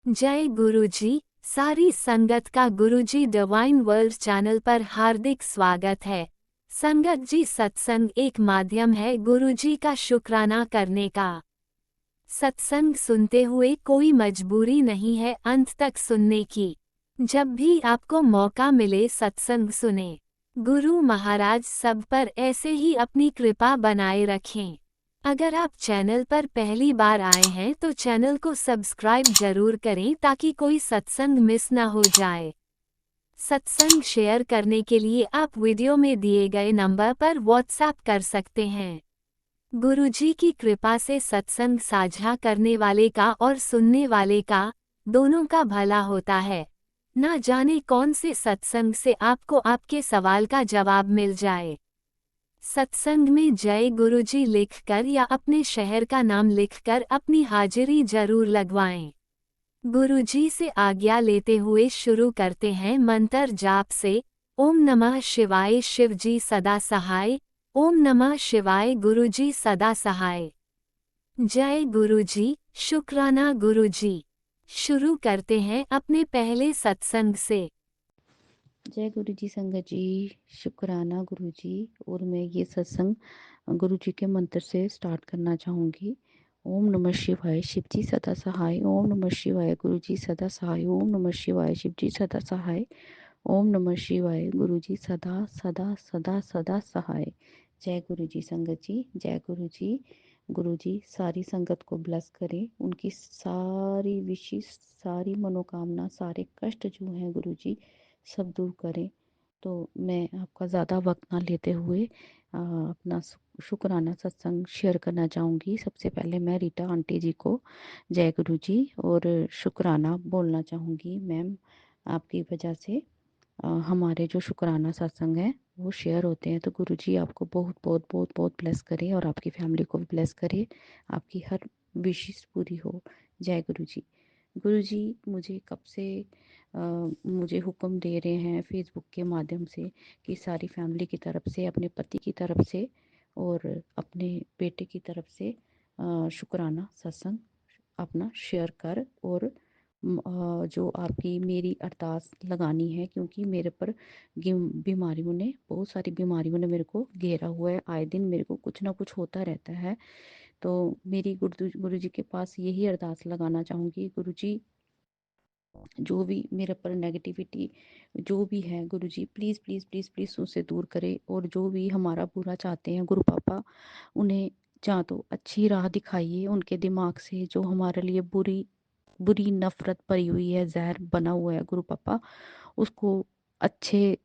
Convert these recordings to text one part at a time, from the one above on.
जय गुरुजी। सारी संगत का गुरुजी डिवाइन वर्ल्ड चैनल पर हार्दिक स्वागत है। संगत जी, सत्संग एक माध्यम है गुरुजी का शुक्राना करने का। सत्संग सुनते हुए कोई मजबूरी नहीं है अंत तक सुनने की। जब भी आपको मौका मिले सत्संग सुने। गुरु महाराज सब पर ऐसे ही अपनी कृपा बनाए रखें। अगर आप चैनल पर पहली बार आए हैं तो चैनल को सब्सक्राइब जरूर करें ताकि कोई सत्संग मिस ना हो जाए। सत्संग शेयर करने के लिए आप वीडियो में दिए गए नंबर पर व्हाट्सएप कर सकते हैं। गुरुजी की कृपा से सत्संग साझा करने वाले का और सुनने वाले का, दोनों का भला होता है। ना जाने कौन से सत्संग से आपको आपके सवाल का जवाब मिल जाए। सत्संग में जय गुरुजी लिखकर या अपने शहर का नाम लिखकर अपनी हाजिरी जरूर लगवाएं। गुरुजी से आज्ञा लेते हुए शुरू करते हैं मंत्र जाप से। ओम नमः शिवाय शिवजी सदा सहाय। ओम नमः शिवाय गुरुजी सदा सहाय। जय गुरुजी, शुक्राना गुरुजी। शुरू करते हैं अपने पहले सत्संग से। जय गुरु जी संगत जी, शुक्राना गुरु जी। और मैं ये सत्संग गुरु जी के मंत्र से स्टार्ट करना चाहूँगी। ओम नमः शिवाय शिव जी सदा सहाय। ओम नमः शिवाय गुरु जी सदा सहाय। ओम नमः शिवाय शिव जी सदा सहाय। ओम नमः शिवाय गुरु जी सदा सदा सदा सदा सहाय। जय गुरु जी संगत जी, जय गुरु जी। गुरु जी सारी संगत को ब्लेस करें, उनकी सारी विशेष, सारी मनोकामना, सारे कष्ट जो हैं गुरु जी सब दूर करें। तो मैं आपका ज़्यादा वक्त ना लेते हुए अपना शुक्राना सत्संग शेयर करना चाहूँगी। सबसे पहले मैं रीटा आंटी जी को जय गुरु जी और शुक्राना बोलना चाहूँगी। मैम, आपकी वजह से हमारे जो शुक्राना सत्संग है वो शेयर होते हैं। तो गुरु जी आपको बहुत बहुत बहुत बहुत ब्लेस करें और आपकी फैमिली को भी ब्लेस करे, आपकी हर विशेष पूरी हो। जय गुरु जी। गुरु जी मुझे कब से मुझे हुक्म दे रहे हैं फेसबुक के माध्यम से कि सारी फैमिली की तरफ से, अपने पति की तरफ से और अपने बेटे की तरफ से शुक्राना सत्संग अपना शेयर कर और जो आपकी मेरी अरदास लगानी है, क्योंकि मेरे पर बीमारियों ने, बहुत सारी बीमारियों ने मेरे को घेरा हुआ है। आए दिन मेरे को कुछ ना कुछ होता रहता है। तो मेरी गुरु जी के पास यही अरदास लगाना चाहूँगी, गुरु जी जो भी मेरे पर नेगेटिविटी जो भी है गुरु ji please please please please उससे दूर करें। और जो भी हमारा बुरा चाहते हैं गुरु पापा, उन्हें या तो अच्छी राह दिखाइए। उनके दिमाग से जो हमारे लिए बुरी बुरी नफरत भरी हुई है, जहर बना हुआ है गुरु पापा, उसको अच्छे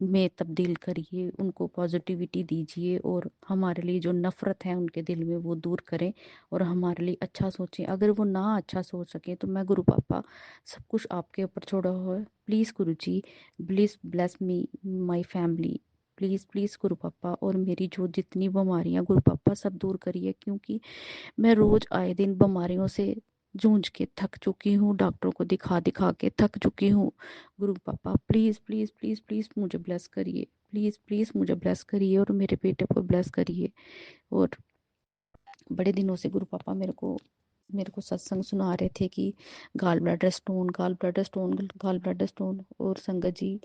में तब्दील करिए, उनको पॉजिटिविटी दीजिए और हमारे लिए जो नफ़रत है उनके दिल में वो दूर करें और हमारे लिए अच्छा सोचें। अगर वो ना अच्छा सोच सकें तो मैं गुरु पापा सब कुछ आपके ऊपर छोड़ा हुआ है। Please Guru ji, please bless me, my family, please please Guru पापा। और मेरी जो जितनी बीमारियां गुरु पापा सब दूर करिए, क्योंकि मैं रोज़ आए दिन बीमारियों से जूझ के थक चुकी हूँ, डॉक्टरों को दिखा दिखा के थक चुकी हूँ। गुरु पापा प्लीज़ प्लीज़ प्लीज़ प्लीज़ मुझे ब्लेस करिए, प्लीज़ प्लीज़ मुझे ब्लेस करिए और मेरे बेटे को ब्लेस करिए। और बड़े दिनों से गुरु पापा मेरे को सत्संग सुना रहे थे कि gall bladder stone, gall bladder stone, gall bladder stone. और संगत जी,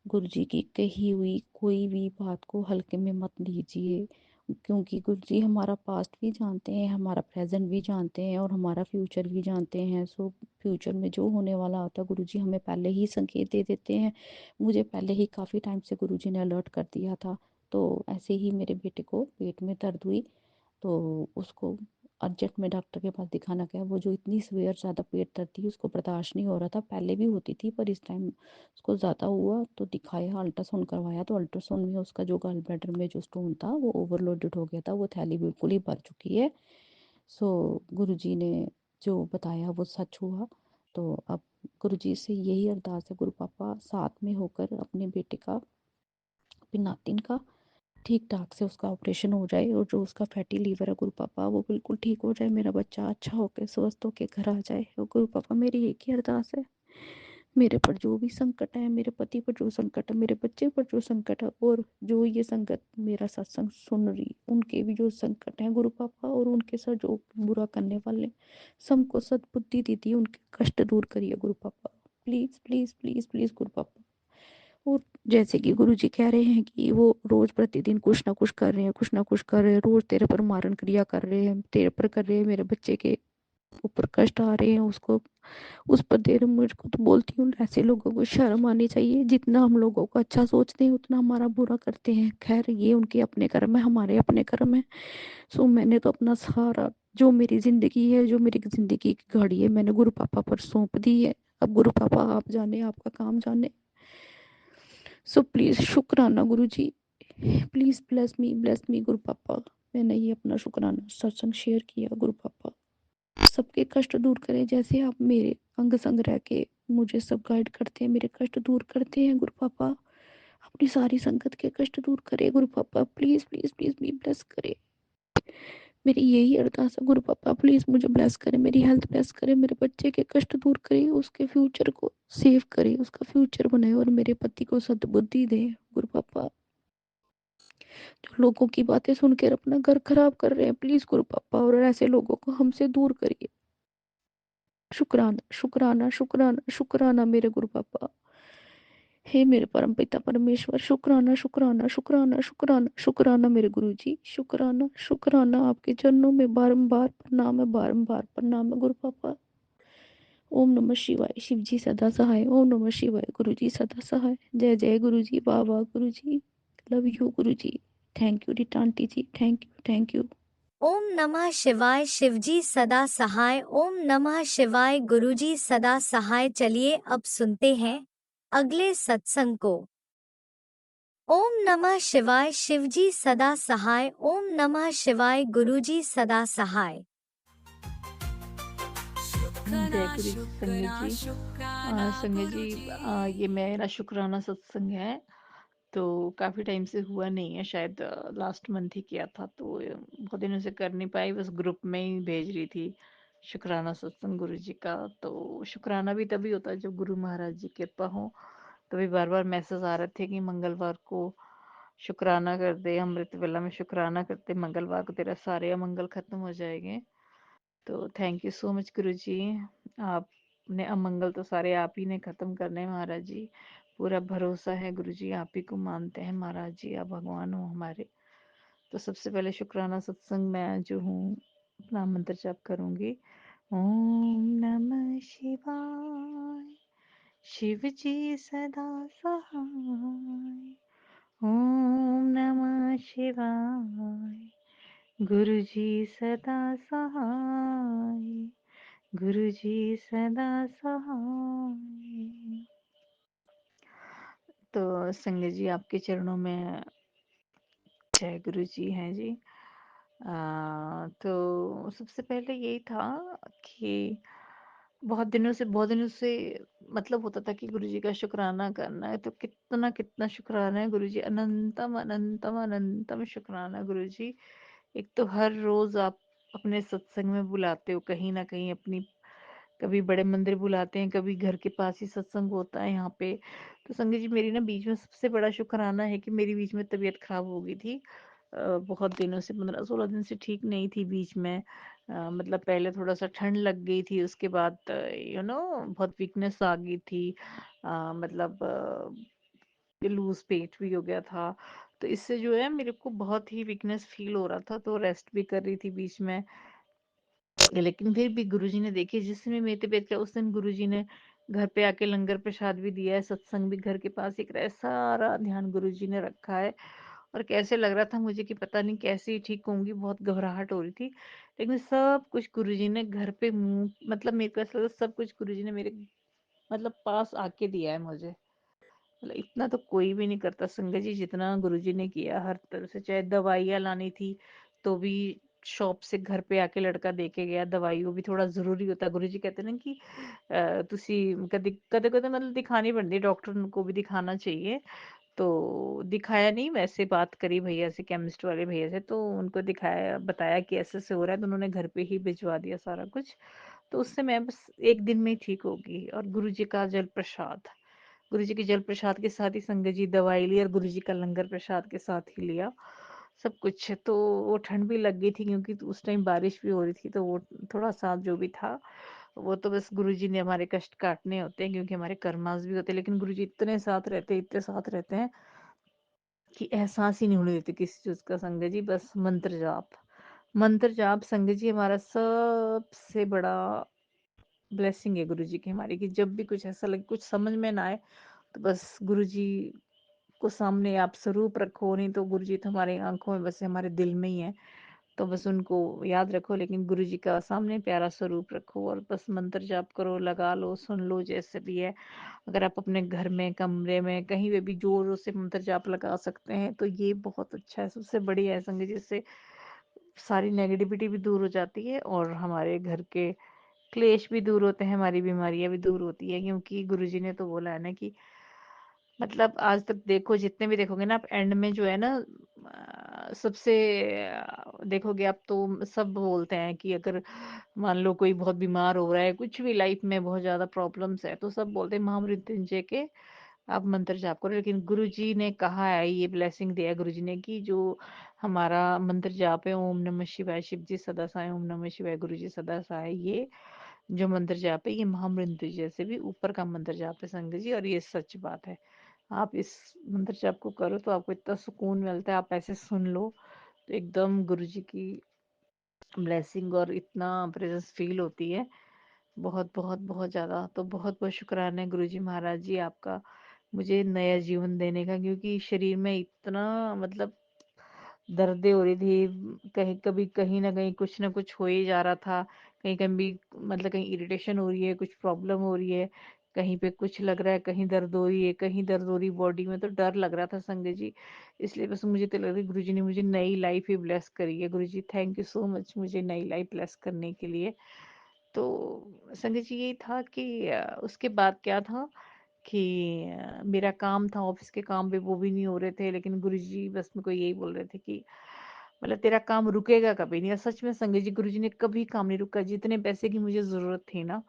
गुरु जी की कही हुई कोई भी बात को हल्के में मत लीजिए, क्योंकि गुरु जी हमारा पास्ट भी जानते हैं, हमारा प्रेजेंट भी जानते हैं और हमारा फ्यूचर भी जानते हैं। सो फ्यूचर में जो होने वाला होता है गुरु जी हमें पहले ही संकेत दे देते हैं। मुझे पहले ही काफ़ी टाइम से गुरु जी ने अलर्ट कर दिया था। तो ऐसे ही मेरे बेटे को पेट में दर्द हुई तो उसको अर्जेंट में डॉक्टर के पास दिखाना गया। वो जो इतनी सीवियर ज़्यादा पेट दर्द थी उसको बर्दाश्त नहीं हो रहा था, पहले भी होती थी पर इस टाइम उसको ज़्यादा हुआ। तो दिखाया, अल्ट्रासाउंड करवाया तो अल्ट्रासाउंड में उसका जो गॉल ब्लैडर में जो स्टोन था वो ओवरलोडेड हो गया था, वो थैली बिल्कुल ही भर चुकी है। सो गुरुजी ने जो बताया वो सच हुआ। तो अब गुरुजी से यही अरदास है गुरु पापा, साथ में होकर अपने बेटे का, अपने नातिन का ठीक ठाक से उसका ऑपरेशन हो जाए और जो उसका फैटी लीवर है गुरु पापा वो बिल्कुल ठीक हो जाए, मेरा बच्चा अच्छा होकर स्वस्थ होकर घर आ जाए। और गुरु पापा मेरी एक ही अरदास है, मेरे पर जो भी संकट है, मेरे पति पर जो संकट है, मेरे बच्चे पर जो संकट है, और जो ये संगत मेरा सत्संग सुन रही, उनके भी जो संकट है गुरु पापा, और उनके साथ जो बुरा करने वाले, सबको सद्बुद्धि दीजिए, उनके कष्ट दूर करिए गुरु पापा। प्लीज प्लीज प्लीज प्लीज गुरु पापा। और जैसे कि गुरु जी कह रहे हैं कि वो रोज प्रतिदिन कुछ ना कुछ कर रहे हैं, कुछ ना कुछ कर रहे हैं, रोज तेरे पर मारण क्रिया कर रहे हैं, तेरे पर कर रहे हैं, मेरे बच्चे के ऊपर कष्ट आ रहे हैं, उसको उस पर देर मुझको तो बोलती हूँ, ऐसे लोगों को शर्म आनी चाहिए, जितना हम लोगों को अच्छा सोचते हैं उतना हमारा बुरा करते हैं। खैर ये उनके अपने कर्म है, हमारे अपने कर्म है। सो मैंने तो अपना सारा जो मेरी जिंदगी है, जो मेरी जिंदगी की घड़ी है, मैंने गुरु पापा पर सौंप दी है। अब गुरु पापा आप जाने, आपका काम जाने। सो प्लीज शुक्राना गुरु जी, प्लीज ब्लेस मी गुरु पापा। मैंने ये अपना शुक्राना सत्संग शेयर किया गुरु पापा। सबके कष्ट दूर करें, जैसे आप मेरे अंग संग रह के मुझे सब गाइड करते हैं, मेरे कष्ट दूर करते हैं गुरु पापा। अपनी सारी संगत के कष्ट दूर करे गुरु पापा। Please please please me bless करे। मेरी यही अरदास है गुरु पापा, प्लीज मुझे ब्लेस करे, मेरी हेल्थ ब्लेस करे, मेरे बच्चे के कष्ट दूर करे, उसके फ्यूचर को सेव करे, उसका फ्यूचर बनाए, और मेरे पति को सद्बुद्धि दे गुरु पापा। जो लोगों की बातें सुनकर अपना घर खराब कर रहे हैं, प्लीज गुरु पापा, और ऐसे लोगों को हमसे दूर करिए। शुक्राना शुक्राना शुक्राना शुक्राना मेरे गुरु पापा। हे मेरे परम पिता परमेश्वर, शुक्राना शुक्राना शुक्राना शुक्राना शुक्राना मेरे गुरु जी, शुक्राना शुक्राना, आपके चरणों में बारंबार प्रणाम है, बारंबार प्रणाम है गुरु पापा। ओम नमः शिवाय, शिव जी सदा सहाय। ओम नमः शिवाय, गुरु जी सदा सहाय। जय जय गुरु जी, वाह वाह गुरु जी, love you Guru ji. Thank you रिटांटी ji, thank you thank you. ओम नमः शिवाय, शिवजी सदा सहाय। ओम नमः शिवाय, गुरुजी सदा सहाय। चलिए अब सुनते हैं अगले सत्संग को। ओम नमः शिवाय, शिवजी सदा सहाय। ओम नमः शिवाय, गुरुजी सदा सहाय। जय गुरु संगत जी। संगत जी, ये मेरा शुक्राना सत्संग है, तो काफ़ी टाइम से हुआ नहीं है, शायद लास्ट मंथ ही किया था, तो बहुत दिनों से कर नहीं पाई, बस ग्रुप में ही भेज रही थी शुक्राना सत्संग गुरु जी का। तो शुक्राना भी तभी होता है जब गुरु महाराज जी की कृपा हो। तभी बार बार मैसेज आ रहे थे कि मंगलवार को शुक्राना कर दे, अमृत वेला में शुक्राना करते, मंगलवार को तेरा सारे अमंगल खत्म हो जाएंगे। तो थैंक यू सो मच गुरु जी। आपने अमंगल तो सारे आप ही ने खत्म करने हैं महाराज जी। पूरा भरोसा है गुरु जी, आप ही को मानते हैं महाराज जी, आप भगवान हो हमारे। तो सबसे पहले शुक्राना सत्संग मैं जो हूँ अपना मंत्र जाप करूंगी। ओम नमः शिवाय, शिव जी सदा सहाय। ओम नमः शिवाय, गुरु जी सदा सहाय। गुरु जी सदा सहाय। तो संगत जी आपके चरणों में जय गुरु जी हैं जी। तो सबसे पहले यही था कि बहुत दिनों से मतलब होता था कि गुरु जी का शुक्राना करना है, तो कितना कितना शुक्राना है गुरु जी, अनंतम अनंतम अनंतम शुक्राना गुरु जी। एक तो हर रोज आप अपने सत्संग में बुलाते हो कहीं ना कहीं अपनी, कभी बड़े मंदिर बुलाते हैं, कभी घर के पास ही सत्संग होता है यहाँ पे। तो संगत जी मेरी ना बीच में सबसे बड़ा शुक्राना है कि मेरी बीच में तबीयत खराब हो गई थी, बहुत दिनों से 15-16 दिन से ठीक नहीं थी बीच में। मतलब पहले थोड़ा सा ठंड लग गई थी, उसके बाद बहुत वीकनेस आ गई थी, मतलब लूज पेट भी हो गया था। तो इससे जो है मेरे को बहुत ही वीकनेस फील हो रहा था, तो रेस्ट भी कर रही थी बीच में। लेकिन फिर भी गुरुजी ने देखिए, जिस समय मेरे तबीयत क्या, उस दिन गुरुजी ने घर पे आके लंगर प्रसाद भी दिया है, सत्संग भी घर के पास ही कराया, सारा ध्यान गुरुजी ने रखा है। और कैसे लग रहा था मुझे कि पता नहीं कैसे ही ठीक होंगी, बहुत घबराहट हो रही थी, लेकिन सब कुछ गुरुजी ने घर पे मुंह, मतलब मेरे को ऐसा लगा सब कुछ गुरुजी ने मेरे मतलब पास आके दिया है मुझे। मतलब इतना तो कोई भी नहीं करता संगत जी जितना गुरुजी ने किया हर तरह से। चाहे दवाइयाँ लानी थी तो भी शॉप से घर पे आके लड़का दे के गया, दवाई वो भी थोड़ा जरूरी होता है, गुरुजी कहते हैं ना कि ਤੁਸੀਂ कभी कदे कदे मतलब दिखानी पड़ती है, डॉक्टर को भी दिखाना चाहिए। तो दिखाया नहीं, वैसे बात करी भैया से, केमिस्ट वाले भैया से, तो उनको दिखाया, बताया कि ऐसे ऐसे हो रहा है, तो उन्होंने घर पे ही भिजवा दिया सारा कुछ। तो उससे मैं बस एक दिन में ही ठीक हो गई। और गुरुजी का जल प्रसाद, गुरुजी के जल प्रसाद के साथ ही संगत जी दवाई ली, और गुरुजी का लंगर प्रसाद के साथ ही लिया सब कुछ। तो वो ठंड भी लग गई थी क्योंकि उस टाइम बारिश भी हो रही थी, तो वो थोड़ा सा जो भी था वो तो बस गुरुजी ने हमारे कष्ट काटने होते हैं, क्योंकि हमारे कर्मास भी होते हैं। लेकिन गुरुजी इतने साथ रहते हैं, इतने साथ रहते हैं कि एहसास ही नहीं होने देते किसी चीज का। संगत जी बस मंत्र जाप, मंत्र जाप संगत जी हमारा सबसे बड़ा ब्लेसिंग है गुरुजी की हमारी, कि जब भी कुछ ऐसा लगे, कुछ समझ में ना आए, तो बस गुरुजी को सामने आप स्वरूप रखो, नहीं तो गुरुजी तो हमारी आंखों में बसे, हमारे दिल में ही है, तो बस उनको याद रखो, लेकिन गुरुजी का सामने प्यारा स्वरूप रखो और बस मंत्र जाप करो, लगा लो, सुन लो, जैसे भी है। अगर आप अपने घर में, कमरे में, कहीं पे भी जोरों से मंत्र जाप लगा सकते हैं तो ये बहुत अच्छा है, सबसे बढ़िया है संगत जी। इससे सारी नेगेटिविटी भी दूर हो जाती है और हमारे घर के क्लेश भी दूर होते हैं, हमारी बीमारियां भी दूर होती है, क्योंकि गुरुजी ने तो बोला है ना कि मतलब आज तक देखो, जितने भी देखोगे ना आप, एंड में जो है ना सबसे देखोगे आप, तो सब बोलते हैं कि अगर मान लो कोई बहुत बीमार हो रहा है, कुछ भी लाइफ में बहुत ज्यादा प्रॉब्लम्स है, तो सब बोलते हैं महामृत्युंजय के आप मंत्र जाप करो। लेकिन गुरुजी ने कहा है, ये ब्लेसिंग दिया है गुरुजी ने, कि जो हमारा मंत्र जाप है, ओम नमः शिवाय, शिव जी सदा सहाय, ओम नमः शिवाय, गुरु जी सदा सहाय, ये जो मंत्र जाप है ये महामृत्युंजय से भी ऊपर का मंत्र जाप है संगत जी, और ये सच बात है। आप इस मंत्र जाप को करो तो आपको इतना सुकून मिलता है, आप ऐसे सुन लो तो एकदम गुरुजी की ब्लेसिंग और इतना प्रेजेंस फील होती है, बहुत बहुत बहुत ज्यादा। तो बहुत बहुत शुक्राना है गुरुजी महाराज जी आपका, मुझे नया जीवन देने का, क्योंकि शरीर में इतना मतलब दर्दें हो रही थी, कहीं कभी कहीं ना कहीं कुछ ना कुछ हो ही जा रहा था, कहीं कभी मतलब कहीं इरिटेशन हो रही है, कुछ प्रॉब्लम हो रही है, कहीं पे कुछ लग रहा है, कहीं दर्द हो रही है, कहीं दर्द हो रही बॉडी में, तो डर लग रहा था संजय जी। इसलिए बस मुझे तो लग रही गुरु जी ने मुझे नई लाइफ ही ब्लेस करी है। गुरु ji thank you so much मुझे नई लाइफ ब्लेस करने के लिए। तो संजय जी यही था कि उसके बाद क्या था कि मेरा काम था, ऑफिस के काम भी वो भी नहीं हो रहे थे, लेकिन गुरुजी बस मेरे को यही बोल रहे थे कि मतलब तेरा काम रुकेगा कभी नहीं। और सच में संगत जी गुरुजी ने कभी काम नहीं रुका। जितने पैसे की मुझे जरूरत थी ना,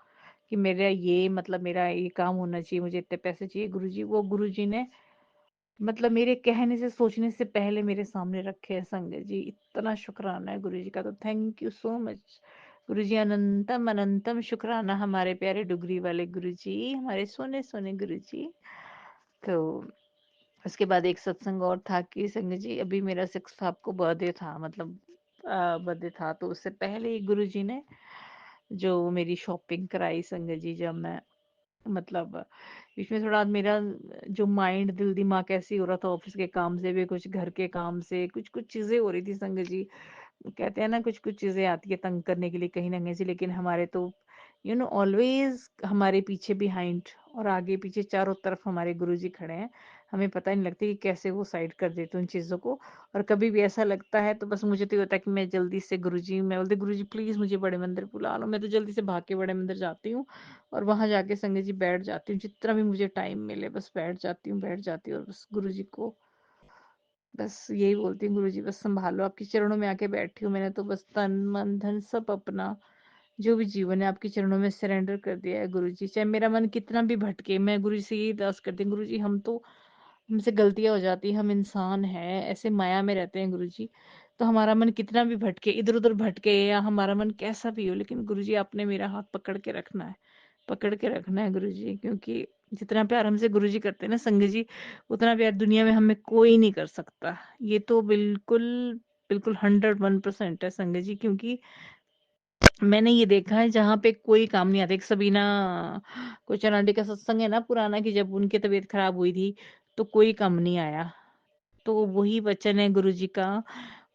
कि मेरा ये मतलब मेरा ये काम होना चाहिए, मुझे इतने पैसे चाहिए, गुरुजी वो गुरुजी ने मतलब मेरे कहने से सोचने से पहले मेरे सामने रखे हैं संगत जी। इतना शुक्राना है गुरुजी का, तो थैंक यू सो मच गुरुजी, अनंतम अनंतम शुक्राना हमारे प्यारे डुगरी वाले गुरुजी, हमारे सोने सोने गुरुजी। तो उसके बाद एक सत्संग और था कि संगत जी अभी मेरा 6 को बर्थडे था, मतलब बर्थडे था, तो उससे पहले ही गुरुजी ने जो मेरी शॉपिंग कराई संगत जी, जब मैं मतलब बीच में थोड़ा मेरा जो माइंड दिल दिमाग ऐसे ही हो रहा था, ऑफिस के काम से भी, कुछ घर के काम से, कुछ कुछ चीजें हो रही थी संगत जी। कहते हैं ना कुछ कुछ चीजें आती है तंग करने के लिए कहीं ना कहीं से, लेकिन हमारे तो ऑलवेज हमारे पीछे बिहाइंड और आगे पीछे चारों तरफ हमारे गुरुजी खड़े हैं। हमें पता नहीं लगता कि कैसे वो साइड कर देते उन चीजों को। और कभी भी ऐसा लगता है तो बस मुझे तो ये होता है कि मैं जल्दी से गुरुजी, मैं बोलती गुरुजी प्लीज मुझे बड़े मंदिर बुला लो, मैं तो जल्दी से भाग के बड़े मंदिर जाती हूँ और वहां जाके संगत जी बैठ जाती हूँ, जितना भी मुझे टाइम मिले बस बैठ जाती हूँ, बैठ जाती हूँ और बस गुरुजी को बस यही बोलती हूँ, गुरुजी बस संभालो, आपके चरणों में आके बैठी हूँ, मैंने तो बस तन मन धन सब अपना जो भी जीवन है आपके चरणों में सरेंडर कर दिया है गुरुजी। चाहे मेरा मन कितना भी भटके, मैं गुरु जी से यही अरदास करती हूँ, गुरुजी हम तो, हमसे गलतियां हो जाती हैं, हम इंसान हैं, ऐसे माया में रहते हैं गुरुजी, तो हमारा मन कितना भी भटके, इधर उधर भटके, या हमारा मन कैसा भी हो, लेकिन गुरुजी आपने मेरा हाथ पकड़ के रखना है, पकड़ के रखना है गुरुजी, क्योंकि जितना प्यार हमसे गुरुजी करते हैं ना संगत जी, उतना प्यार दुनिया में हमें कोई नहीं कर सकता। ये तो बिल्कुल बिल्कुल 101% है संगत जी, क्योंकि मैंने ये देखा है जहाँ पे कोई काम नहीं आता। एक सबीना कोचर आंटी का सत्संग है ना पुराना, कि जब उनकी तबीयत खराब हुई थी तो कोई काम नहीं आया, तो वही वचन है गुरुजी का।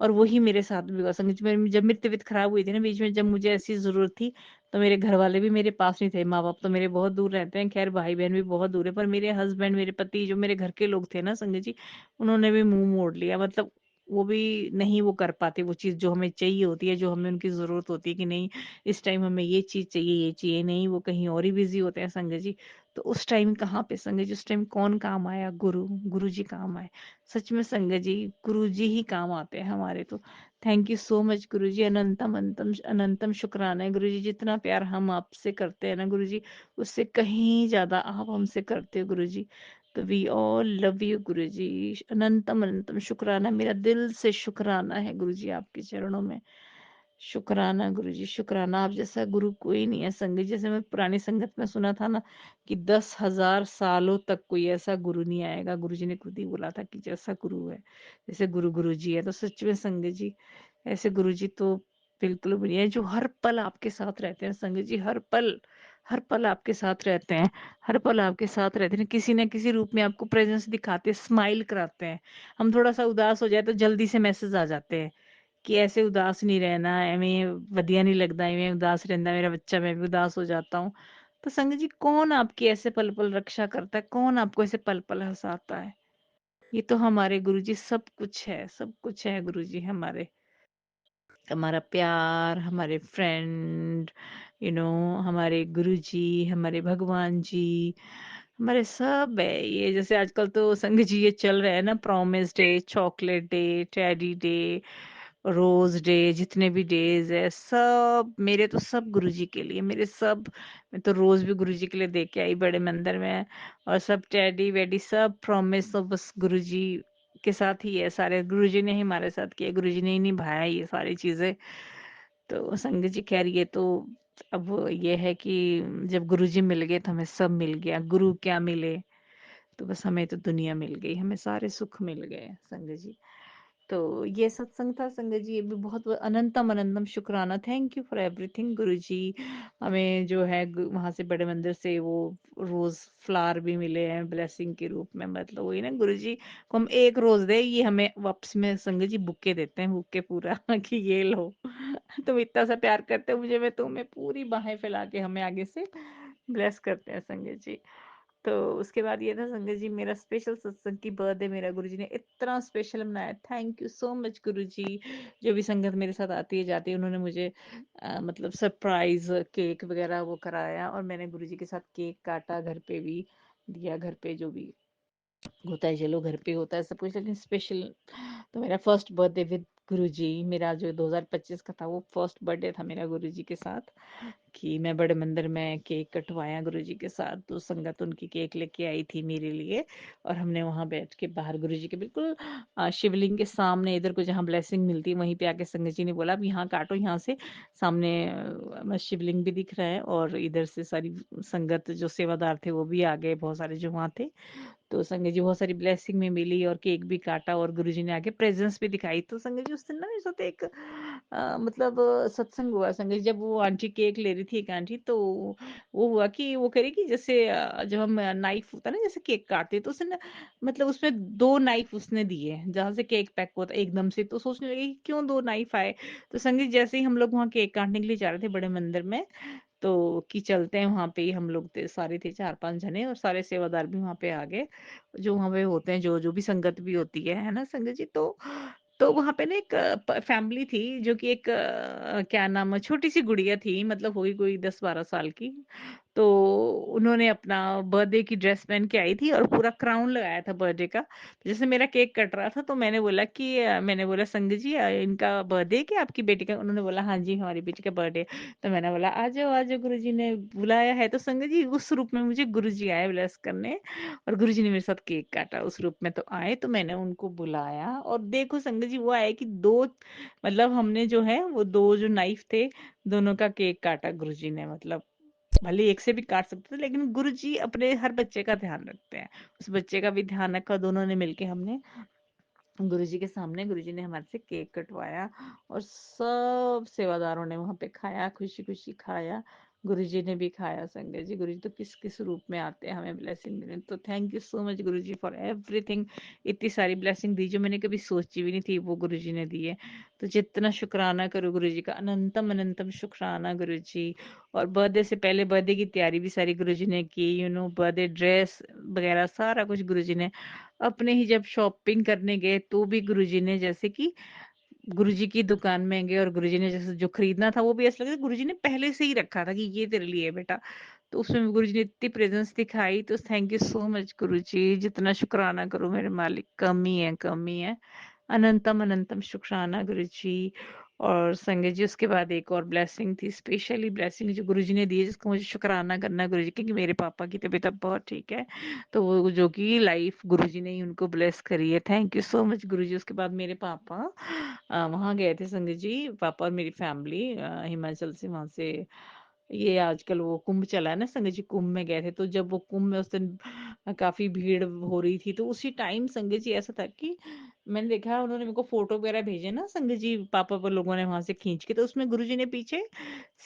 और वही मेरे साथ भी हुआ संगत जी। जब मेरी तबीयत खराब हुई थी ना बीच में, जब मुझे ऐसी जरूरत थी, तो मेरे घर वाले भी मेरे पास नहीं थे, माँ बाप तो मेरे बहुत दूर रहते हैं, खैर भाई बहन भी बहुत दूर है, पर मेरे हस्बैंड, मेरे पति, जो मेरे घर के लोग थे ना संगत जी, उन्होंने भी मुंह मोड़ लिया। मतलब वो भी नहीं वो कर पाते वो चीज़ जो हमें चाहिए होती है, जो हमें उनकी ज़रूरत होती है कि नहीं इस टाइम हमें ये चीज़ चाहिए, ये चाहिए, नहीं वो कहीं और ही बिज़ी होते हैं संगत जी। तो उस टाइम कहाँ पे संगत जी, उस टाइम कौन काम आया? गुरु जी काम आए। सच में संगत जी, गुरु जी ही काम आते हैं हमारे तो। थैंक यू सो मच गुरु जी, अनंतम अनंतम अनंतम शुक्राना है गुरु जी, जितना प्यार हम आपसे करते हैं ना गुरु जी, उससे कहीं ज़्यादा आप हमसे करते हो गुरु जी। तो we all love you Guru जी, अनंतम अनंतम शुक्राना, मेरा दिल से शुक्राना है गुरु जी आपके चरणों में। शुक्राना गुरु जी, शुक्राना, आप जैसा गुरु कोई नहीं है संगत। जैसे मैं पुरानी संगत में सुना था ना कि 10,000 सालों तक कोई ऐसा गुरु नहीं आएगा, गुरु जी ने खुद ही बोला था कि जैसा गुरु है, जैसे गुरु गुरु जी है। तो सच में संगत जी, ऐसे गुरु जी तो बिल्कुल भी नहीं है, जो हर पल आपके साथ रहते हैं संगत जी, हर पल आपके साथ रहते हैं, हर पल आपके साथ रहते हैं, किसी ना किसी रूप में आपको प्रेजेंस दिखाते हैं, स्माइल कराते हैं। हम थोड़ा सा उदास हो जाए तो जल्दी से मैसेज आ जाते हैं कि ऐसे उदास नहीं रहना, एवें वधिया नहीं लगता, एवें उदास रहना मेरा बच्चा, मैं भी उदास हो जाता हूँ। तो संगत जी, कौन आपकी ऐसे पल पल रक्षा करता है, कौन आपको ऐसे पल पल हंसाता है? ये तो हमारे गुरुजी सब कुछ है, सब कुछ है गुरुजी हमारे। हमारा प्यार, हमारे फ्रेंड, हमारे गुरुजी, हमारे भगवान जी, हमारे सब है ये। जैसे आजकल तो संग जी ये चल रहा है ना, promise day, chocolate day, teddy day, rose day, जितने भी डेज है सब मेरे, तो सब गुरुजी के लिए मेरे सब। मैं तो रोज भी गुरुजी के लिए दे के आई बड़े मंदिर में, और सब टेडी वेडी सब प्रॉमिस तो बस गुरुजी के साथ ही है सारे, गुरुजी ने ही हमारे साथ किया, गुरुजी ने ही निभाया ये सारी चीजें। तो संगत जी कह रही है तो अब ये है कि जब गुरुजी मिल गए तो हमें सब मिल गया, गुरु क्या मिले, तो बस हमें तो दुनिया मिल गई, हमें सारे सुख मिल गए संगत जी। तो ये सत्संग था संगत जी, ये भी बहुत अनंतम अनंतम शुक्राना, थैंक यू फॉर एवरीथिंग गुरु जी। हमें जो है वहां से बड़े मंदिर से वो रोज फ्लावर भी मिले हैं ब्लेसिंग के रूप में, मतलब वही ना गुरु जी को हम एक रोज दे, ये हमें वापस में संगत जी बुके देते हैं, बुके पूरा कि ये लो तुम इतना सा प्यार करते हो मुझे, मैं तुम्हें पूरी बाहें फैला के हमें आगे से ब्लेस करते हैं संगत जी। तो उसके बाद ये था संगत जी, मेरा स्पेशल सत्संग की बर्थडे मेरा गुरुजी ने इतना स्पेशल मनाया, थैंक यू सो मच गुरुजी। जो भी संगत मेरे साथ आती है जाती है, उन्होंने मुझे मतलब सरप्राइज केक वगैरह वो कराया, और मैंने गुरुजी के साथ केक काटा, घर पे भी दिया, घर पे जो भी होता है चलो घर पे होता है सब कुछ, लेकिन स्पेशल तो मेरा फर्स्ट बर्थडे विद गुरुजी, मेरा जो 2025 का था वो फर्स्ट बर्थडे था मेरा गुरुजी के साथ, कि मैं बड़े मंदिर में केक कटवाया गुरुजी के साथ। तो संगत उनकी केक लेके आई थी मेरे लिए, और हमने वहां बैठ के बाहर गुरुजी के बिल्कुल शिवलिंग के सामने, इधर को जहाँ ब्लेसिंग मिलती है वहीं पे आके संगत जी ने बोला अब यहाँ काटो, यहाँ से सामने शिवलिंग भी दिख रहा है, और इधर से सारी संगत जो सेवादार थे वो भी आ गए, बहुत सारे जो वहाँ थे। तो संगत जी बहुत सारी ब्लेसिंग में मिली, और केक भी काटा, और गुरुजी ने आके प्रेजेंस भी दिखाई। तो संगत जी उस दिन ना मेरे साथ एक मतलब सत्संग हुआ संगत जी, जब वो आंटी केक ले रही थी एक आंटी, तो वो हुआ कि वो करी कि जैसे जब हम नाइफ होता है ना जैसे केक काटते, तो उसने मतलब उसमें 2 नाइफ उसने दिए जहां से केक पैक होता एकदम से, तो सोचने लगी कि क्यों 2 नाइफ आए। तो संगत जी जैसे ही हम लोग वहाँ केक काटने के लिए जा रहे थे बड़े मंदिर में, तो कि चलते हैं वहां पे ही, हम लोग थे सारे, थे 4-5 जने, और सारे सेवादार भी वहां पे आ गए, जो वहां पे होते हैं, जो जो भी संगत भी होती है ना संगत जी। तो वहां पे ना एक फैमिली थी, जो कि एक क्या नाम है, छोटी सी गुड़िया थी, मतलब होगी कोई 10-12 साल की। तो उन्होंने अपना बर्थडे की ड्रेस पहन के आई थी, और पूरा क्राउन लगाया था बर्थडे का। तो जैसे मेरा केक कट रहा था, तो मैंने बोला कि मैंने बोला संगत जी इनका बर्थडे क्या आपकी बेटी का? उन्होंने बोला हाँ जी हमारी बेटी का बर्थडे। तो मैंने बोला आ जाओ आ जाओ, गुरुजी ने बुलाया है। तो संगत जी उस रूप में मुझे गुरुजी आए ब्लेस करने, और गुरुजी ने मेरे साथ केक काटा उस रूप में। तो आए, तो मैंने उनको बुलाया, और देखो संगत जी वो आए कि दो, मतलब हमने जो है वो 2 जो नाइफ थे, दोनों का केक काटा गुरुजी ने। मतलब भले एक से भी काट सकते थे, लेकिन गुरुजी अपने हर बच्चे का ध्यान रखते हैं, उस बच्चे का भी ध्यान रखा, दोनों ने मिलके हमने गुरुजी के सामने, गुरुजी ने हमारे से केक कटवाया, और सब सेवादारों ने वहां पे खाया, खुशी खुशी खाया, गुरुजी ने भी खाया संगत जी। गुरुजी तो किस किस रूप में आते हैं हमें ब्लेसिंग देने। तो thank you so much Guruji for everything, इतनी सारी ब्लेसिंग दी जो मैंने कभी सोची भी नहीं थी, वो गुरुजी ने दी है। तो जितना शुक्राना करो गुरुजी का, अनंतम अनंतम शुक्राना गुरुजी। और बर्थडे से पहले बर्थडे की तैयारी भी सारी गुरुजी ने की, बर्थडे ड्रेस वगैरह सारा कुछ गुरुजी ने अपने ही जब शॉपिंग करने गए तो भी गुरुजी ने जैसे कि गुरुजी की दुकान में गए और गुरुजी ने जैसे जो खरीदना था वो भी ऐसा लगा गुरुजी ने पहले से ही रखा था कि ये तेरे लिए है बेटा। तो उसमें गुरुजी ने इतनी प्रेजेंस दिखाई, तो थैंक यू सो मच गुरुजी। जितना शुक्राना करूं मेरे मालिक, कम ही है। अनंतम अनंतम शुक्राना गुरुजी। और संगत जी उसके बाद एक और ब्लेसिंग थी, स्पेशली ब्लेसिंग जो गुरुजी ने दी है, जिसको मुझे शुक्राना करना है गुरुजी, क्योंकि मेरे पापा की तबीयत अब बहुत ठीक है। तो वो जो कि लाइफ गुरुजी ने ही उनको ब्लेस करी है। थैंक यू सो मच गुरुजी। उसके बाद मेरे पापा वहाँ गए थे संगत जी, पापा और मेरी फैमिली हिमाचल से, वहाँ से ये आजकल वो कुंभ चला है ना संगत जी, कुंभ में गए थे। तो जब वो कुंभ में उस दिन काफी भीड़ हो रही थी, तो उसी टाइम संगत जी ऐसा था कि मैंने देखा उन्होंने मेरे को फोटो वगैरह भेजे ना संगत जी, पापा पर लोगों ने वहां से खींच के, तो उसमें गुरुजी ने पीछे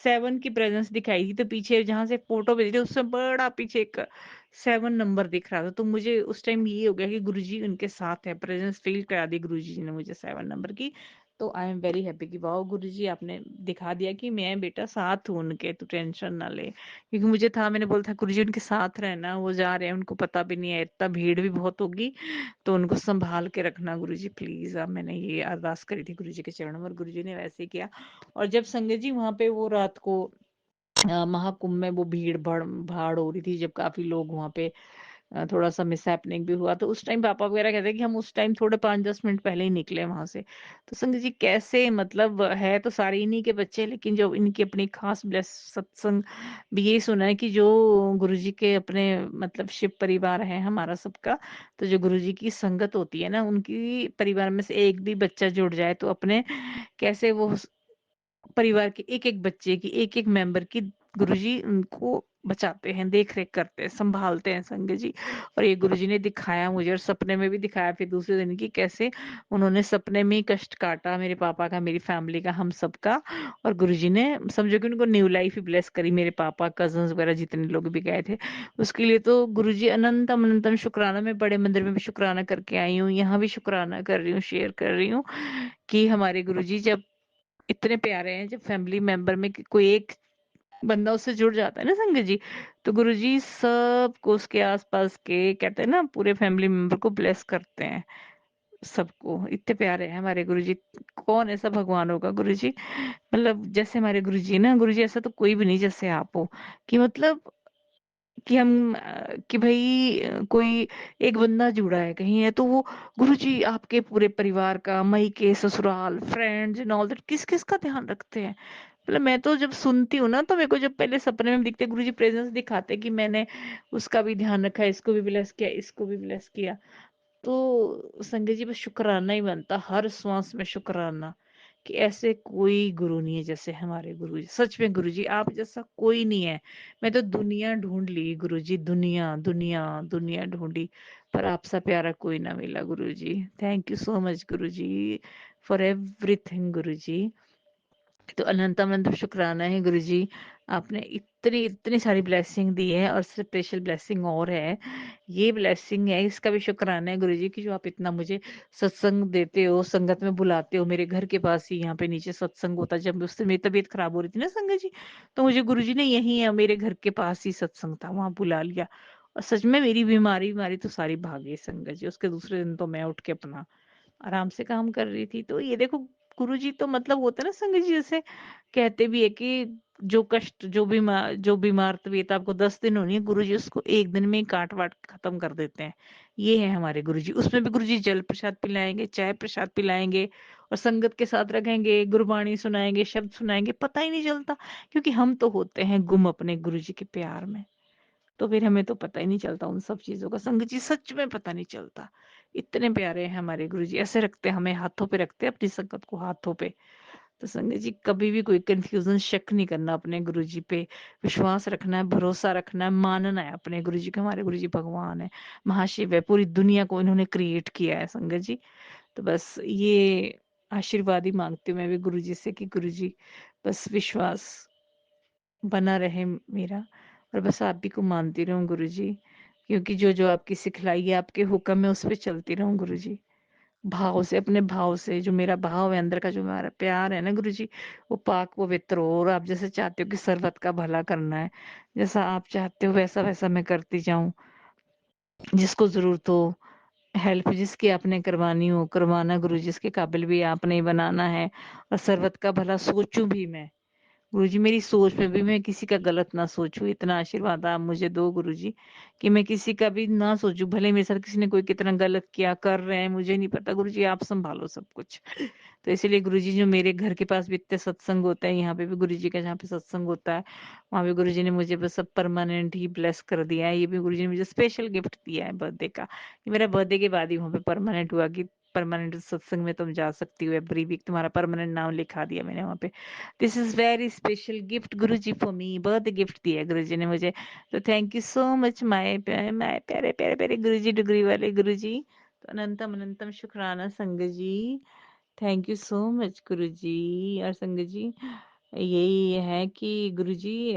7 की प्रेजेंस दिखाई थी। तो पीछे जहां से फोटो भेजी थी उससे बड़ा पीछे एक 7 नंबर दिख रहा था। तो मुझे उस टाइम ये हो गया कि गुरुजी उनके साथ है, प्रेजेंस फील करा दी गुरुजी ने मुझे 7 नंबर की। तो आई एम वेरी हैप्पी कि वाह गुरुजी आपने दिखा दिया कि मैं बेटा साथ हूँ उनके, तू टेंशन ना ले। क्योंकि मुझे था, मैंने बोला था गुरुजी उनके साथ रहना, वो जा रहे हैं उनको पता भी नहीं है, इतना भीड़ भी बहुत होगी, तो उनको संभाल के रखना गुरुजी प्लीज। अब मैंने ये अरदास करी थी गुरुजी के चरणों में और गुरुजी ने वैसे ही किया। और जब संगत जी वहां पे वो रात को महाकुंभ में वो भीड़ भाड़ हो रही थी, जब काफी लोग वहां पे थोड़ा सा मिस हैपनिंग भी हुआ, तो उस टाइम पापा वगैरह कहते हैं कि हम उस टाइम थोड़े 5-10 मिनट पहले ही निकले वहां से। तो संगत जी कैसे, मतलब है तो सारे इन्हीं के बच्चे, लेकिन जो इनकी अपनी खास ब्लेस सत्संग भी ये सुना है कि जो गुरुजी के अपने मतलब शिव परिवार है हमारा सबका, तो जो गुरुजी की संगत होती है ना, उनकी परिवार में से एक भी बच्चा जुड़ जाए तो अपने कैसे वो परिवार के एक-एक बच्चे की, एक-एक मेंबर की गुरुजी उनको बचाते हैं, देख-रेख करते हैं, संभालते हैं संगत जी। और ये गुरुजी ने दिखाया मुझे, और सपने में भी दिखाया फिर दूसरे दिन की कैसे उन्होंने सपने में ही कष्ट काटा मेरे पापा का, मेरी फैमिली का, हम सबका। और गुरुजी ने समझो कि उनको न्यू लाइफ ही ब्लेस करी। मेरे पापा, कज़िन्स वगैरह जितने लोग भी गए थे, उसके लिए तो गुरुजी अनंतम अनंतम शुक्राना। मैं बड़े मंदिर में भी शुक्राना करके आई हूँ, यहाँ भी शुक्राना कर रही हूँ, शेयर कर रही हूँ कि हमारे गुरुजी जब इतने प्यारे हैं, जब फैमिली मेंबर में कोई एक बंदा उससे जुड़ जाता है ना संगत जी, तो गुरुजी सबको उसके आसपास के कहते हैं ना पूरे फैमिली मेंबर को ब्लेस करते हैं सबको। इतने प्यारे हैं हमारे गुरुजी। कौन ऐसा भगवान होगा गुरुजी, मतलब जैसे हमारे गुरुजी ना, गुरुजी ऐसा तो कोई भी नहीं जैसे आप हो, कि मतलब कि हम कि भाई कोई एक बंदा जुड़ा है कहीं है तो वो गुरुजी आपके पूरे परिवार का, मई के ससुराल, फ्रेंड्स एंड ऑल दैट, किस किस का ध्यान रखते हैं। मतलब मैं तो जब सुनती हूँ ना, तो मेरे को जब पहले सपने में दिखते गुरुजी प्रेजेंस दिखाते कि मैंने उसका भी ध्यान रखा, इसको भी ब्लेस किया, इसको भी ब्लेस किया। तो संगत जी बस शुक्राना ही बनता, हर श्वास में शुक्राना, कि ऐसे कोई गुरु नहीं है जैसे हमारे गुरु जी। सच में गुरु जी आप जैसा कोई नहीं है। मैं तो दुनिया ढूंढ ली गुरु जी, दुनिया दुनिया दुनिया ढूंढी, पर आपसा प्यारा कोई ना मिला गुरु ji. Thank you so much Guru ji for everything गुरु जी। तो अनंत अनंत शुक्राना है गुरु जी, आपने इतनी इतनी सारी ब्लेसिंग दी है, और स्पेशल ब्लेसिंग और है, ये ब्लेसिंग है, इसका भी शुक्राना है गुरु जी की जो आप इतना मुझे सत्संग देते हो, संगत में बुलाते हो। मेरे घर के पास ही यहाँ पे नीचे सत्संग होता है, जब उससे मेरी तबीयत खराब हो रही थी ना संगत जी, तो मुझे गुरु जी ने यही है मेरे घर के पास ही सत्संग था, वहां बुला लिया। और सच में मेरी बीमारी बीमारी तो सारी भाग गई संगत जी। उसके दूसरे दिन तो मैं उठ के अपना आराम से काम कर रही थी। तो ये देखो गुरुजी तो मतलब होता है ना संगत जी, जैसे कहते भी है कि जो कष्ट, जो बीमार तबीयत आपको 10 दिन होनी है, गुरुजी उसको एक दिन में ही काट वाट के खत्म कर देते हैं। ये है हमारे गुरुजी। उसमें भी गुरुजी जल प्रसाद पिलाएंगे, चाय प्रसाद पिलाएंगे, और संगत के साथ रखेंगे, गुरबाणी सुनाएंगे, शब्द सुनाएंगे, पता ही नहीं चलता, क्योंकि हम तो होते हैं गुम अपने गुरुजी के प्यार में। तो फिर हमें तो पता ही नहीं चलता उन सब चीजों का। संगत जी सच में पता नहीं चलता। इतने प्यारे हैं हमारे गुरुजी, ऐसे रखते हैं हमें, हाथों पे रखते हैं अपनी संगत को, हाथों पे। तो संगत जी कभी भी कोई कंफ्यूजन, शक नहीं करना अपने गुरुजी पे, विश्वास रखना है, भरोसा रखना है, मानना है अपने गुरुजी को। हमारे गुरुजी भगवान है, महाशिव है, पूरी दुनिया को इन्होंने क्रिएट किया है संगत जी। तो बस ये आशीर्वाद ही मांगती हूँ मैं भी गुरुजी से कि गुरुजी बस विश्वास बना रहे मेरा, और बस आप ही को मानती रहूं गुरुजी, क्योंकि जो जो आपकी सिखलाई है, आपके हुक्म है, उस पे चलती रहूं गुरुजी, भाव से, अपने भाव से। जो मेरा भाव है अंदर का, जो हमारा प्यार है ना गुरुजी, वो पाक पवित्र हो, और आप जैसे चाहते हो कि सर्वत का भला करना है, जैसा आप चाहते हो वैसा वैसा मैं करती जाऊं, जिसको जरूरत हो हेल्प जिसकी आपने करवानी हो करवाना गुरु, जिसके काबिल भी आपने ही बनाना है, और सर्वत का भला सोचूं भी मैं गुरुजी, मेरी सोच में भी मैं किसी का गलत ना सोचूं। इतना आशीर्वाद आप मुझे दो गुरुजी कि मैं किसी का भी ना सोचूं। भले मेरे साथ किसी ने कोई कितना गलत किया कर रहे हैं मुझे नहीं पता, गुरुजी आप संभालो सब कुछ। तो इसीलिए गुरुजी, जो मेरे घर के पास भी इतने सत्संग होता है, यहाँ पे भी गुरुजी का जहाँ पे सत्संग होता है वहाँ भी गुरुजी ने मुझे बस सब परमानेंट ही ब्लेस कर दिया है। ये भी गुरुजी ने मुझे स्पेशल गिफ्ट दिया है बर्थडे का। ये मेरा बर्थडे के बाद ही वहाँ पे परमानेंट हुआ कि परमानेंट सत्संग में तुम जा सकती हो, एवरी वीक तुम्हारा परमानेंट नाम लिखा दिया मैंने वहाँ पे। This is very special gift Guruji for me, birthday gift दिया गुरुजी ने मुझे। तो thank you so much my my प्यारे प्यारे प्यारे गुरुजी, डुगरी वाले गुरुजी। तो अनंतम अनंतम शुक्राना संगत जी, थैंक यू सो मच गुरुजी। और संगत जी यही है कि गुरुजी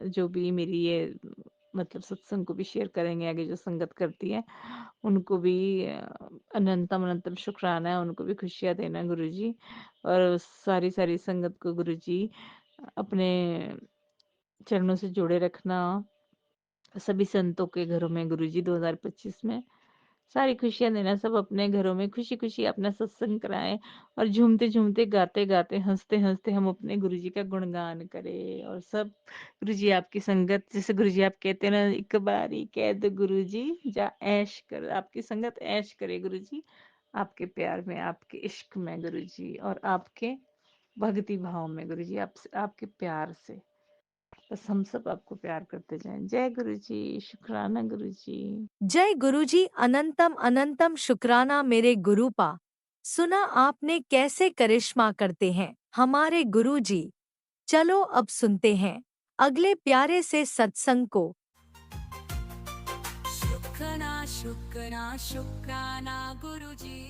जो भी मेरी ये मतलब सत्संग को भी शेयर करेंगे आगे, जो संगत करती है उनको भी अनंतम अनंतम शुक्राना है, उनको भी खुशियाँ देना गुरुजी। और सारी सारी संगत को गुरुजी अपने चरणों से जोड़े रखना। सभी संतों के घरों में गुरुजी 2025 में सारी खुशियां देना। सब अपने घरों में खुशी खुशी अपना सत्संग कराएं और झूमते झूमते गाते गाते हंसते हंसते हम अपने गुरुजी का गुणगान करें। और सब गुरुजी आपकी संगत, जैसे गुरुजी आप कहते हैं ना, एक बारी कह दो गुरुजी जा ऐश कर, आपकी संगत ऐश करे गुरुजी, आपके प्यार में, आपके इश्क में गुरुजी, और आपके भक्ति भाव में गुरुजी, आपके प्यार से बस हम सब आपको प्यार करते जाएं। जय गुरुजी, शुक्राना गुरुजी। जय गुरुजी, अनंतम अनंतम शुक्राना मेरे गुरुपा। सुना आपने कैसे करिश्मा करते हैं हमारे गुरुजी। चलो अब सुनते हैं अगले प्यारे से सत्संग को। शुक्राना शुक्राना शुक्राना गुरुजी।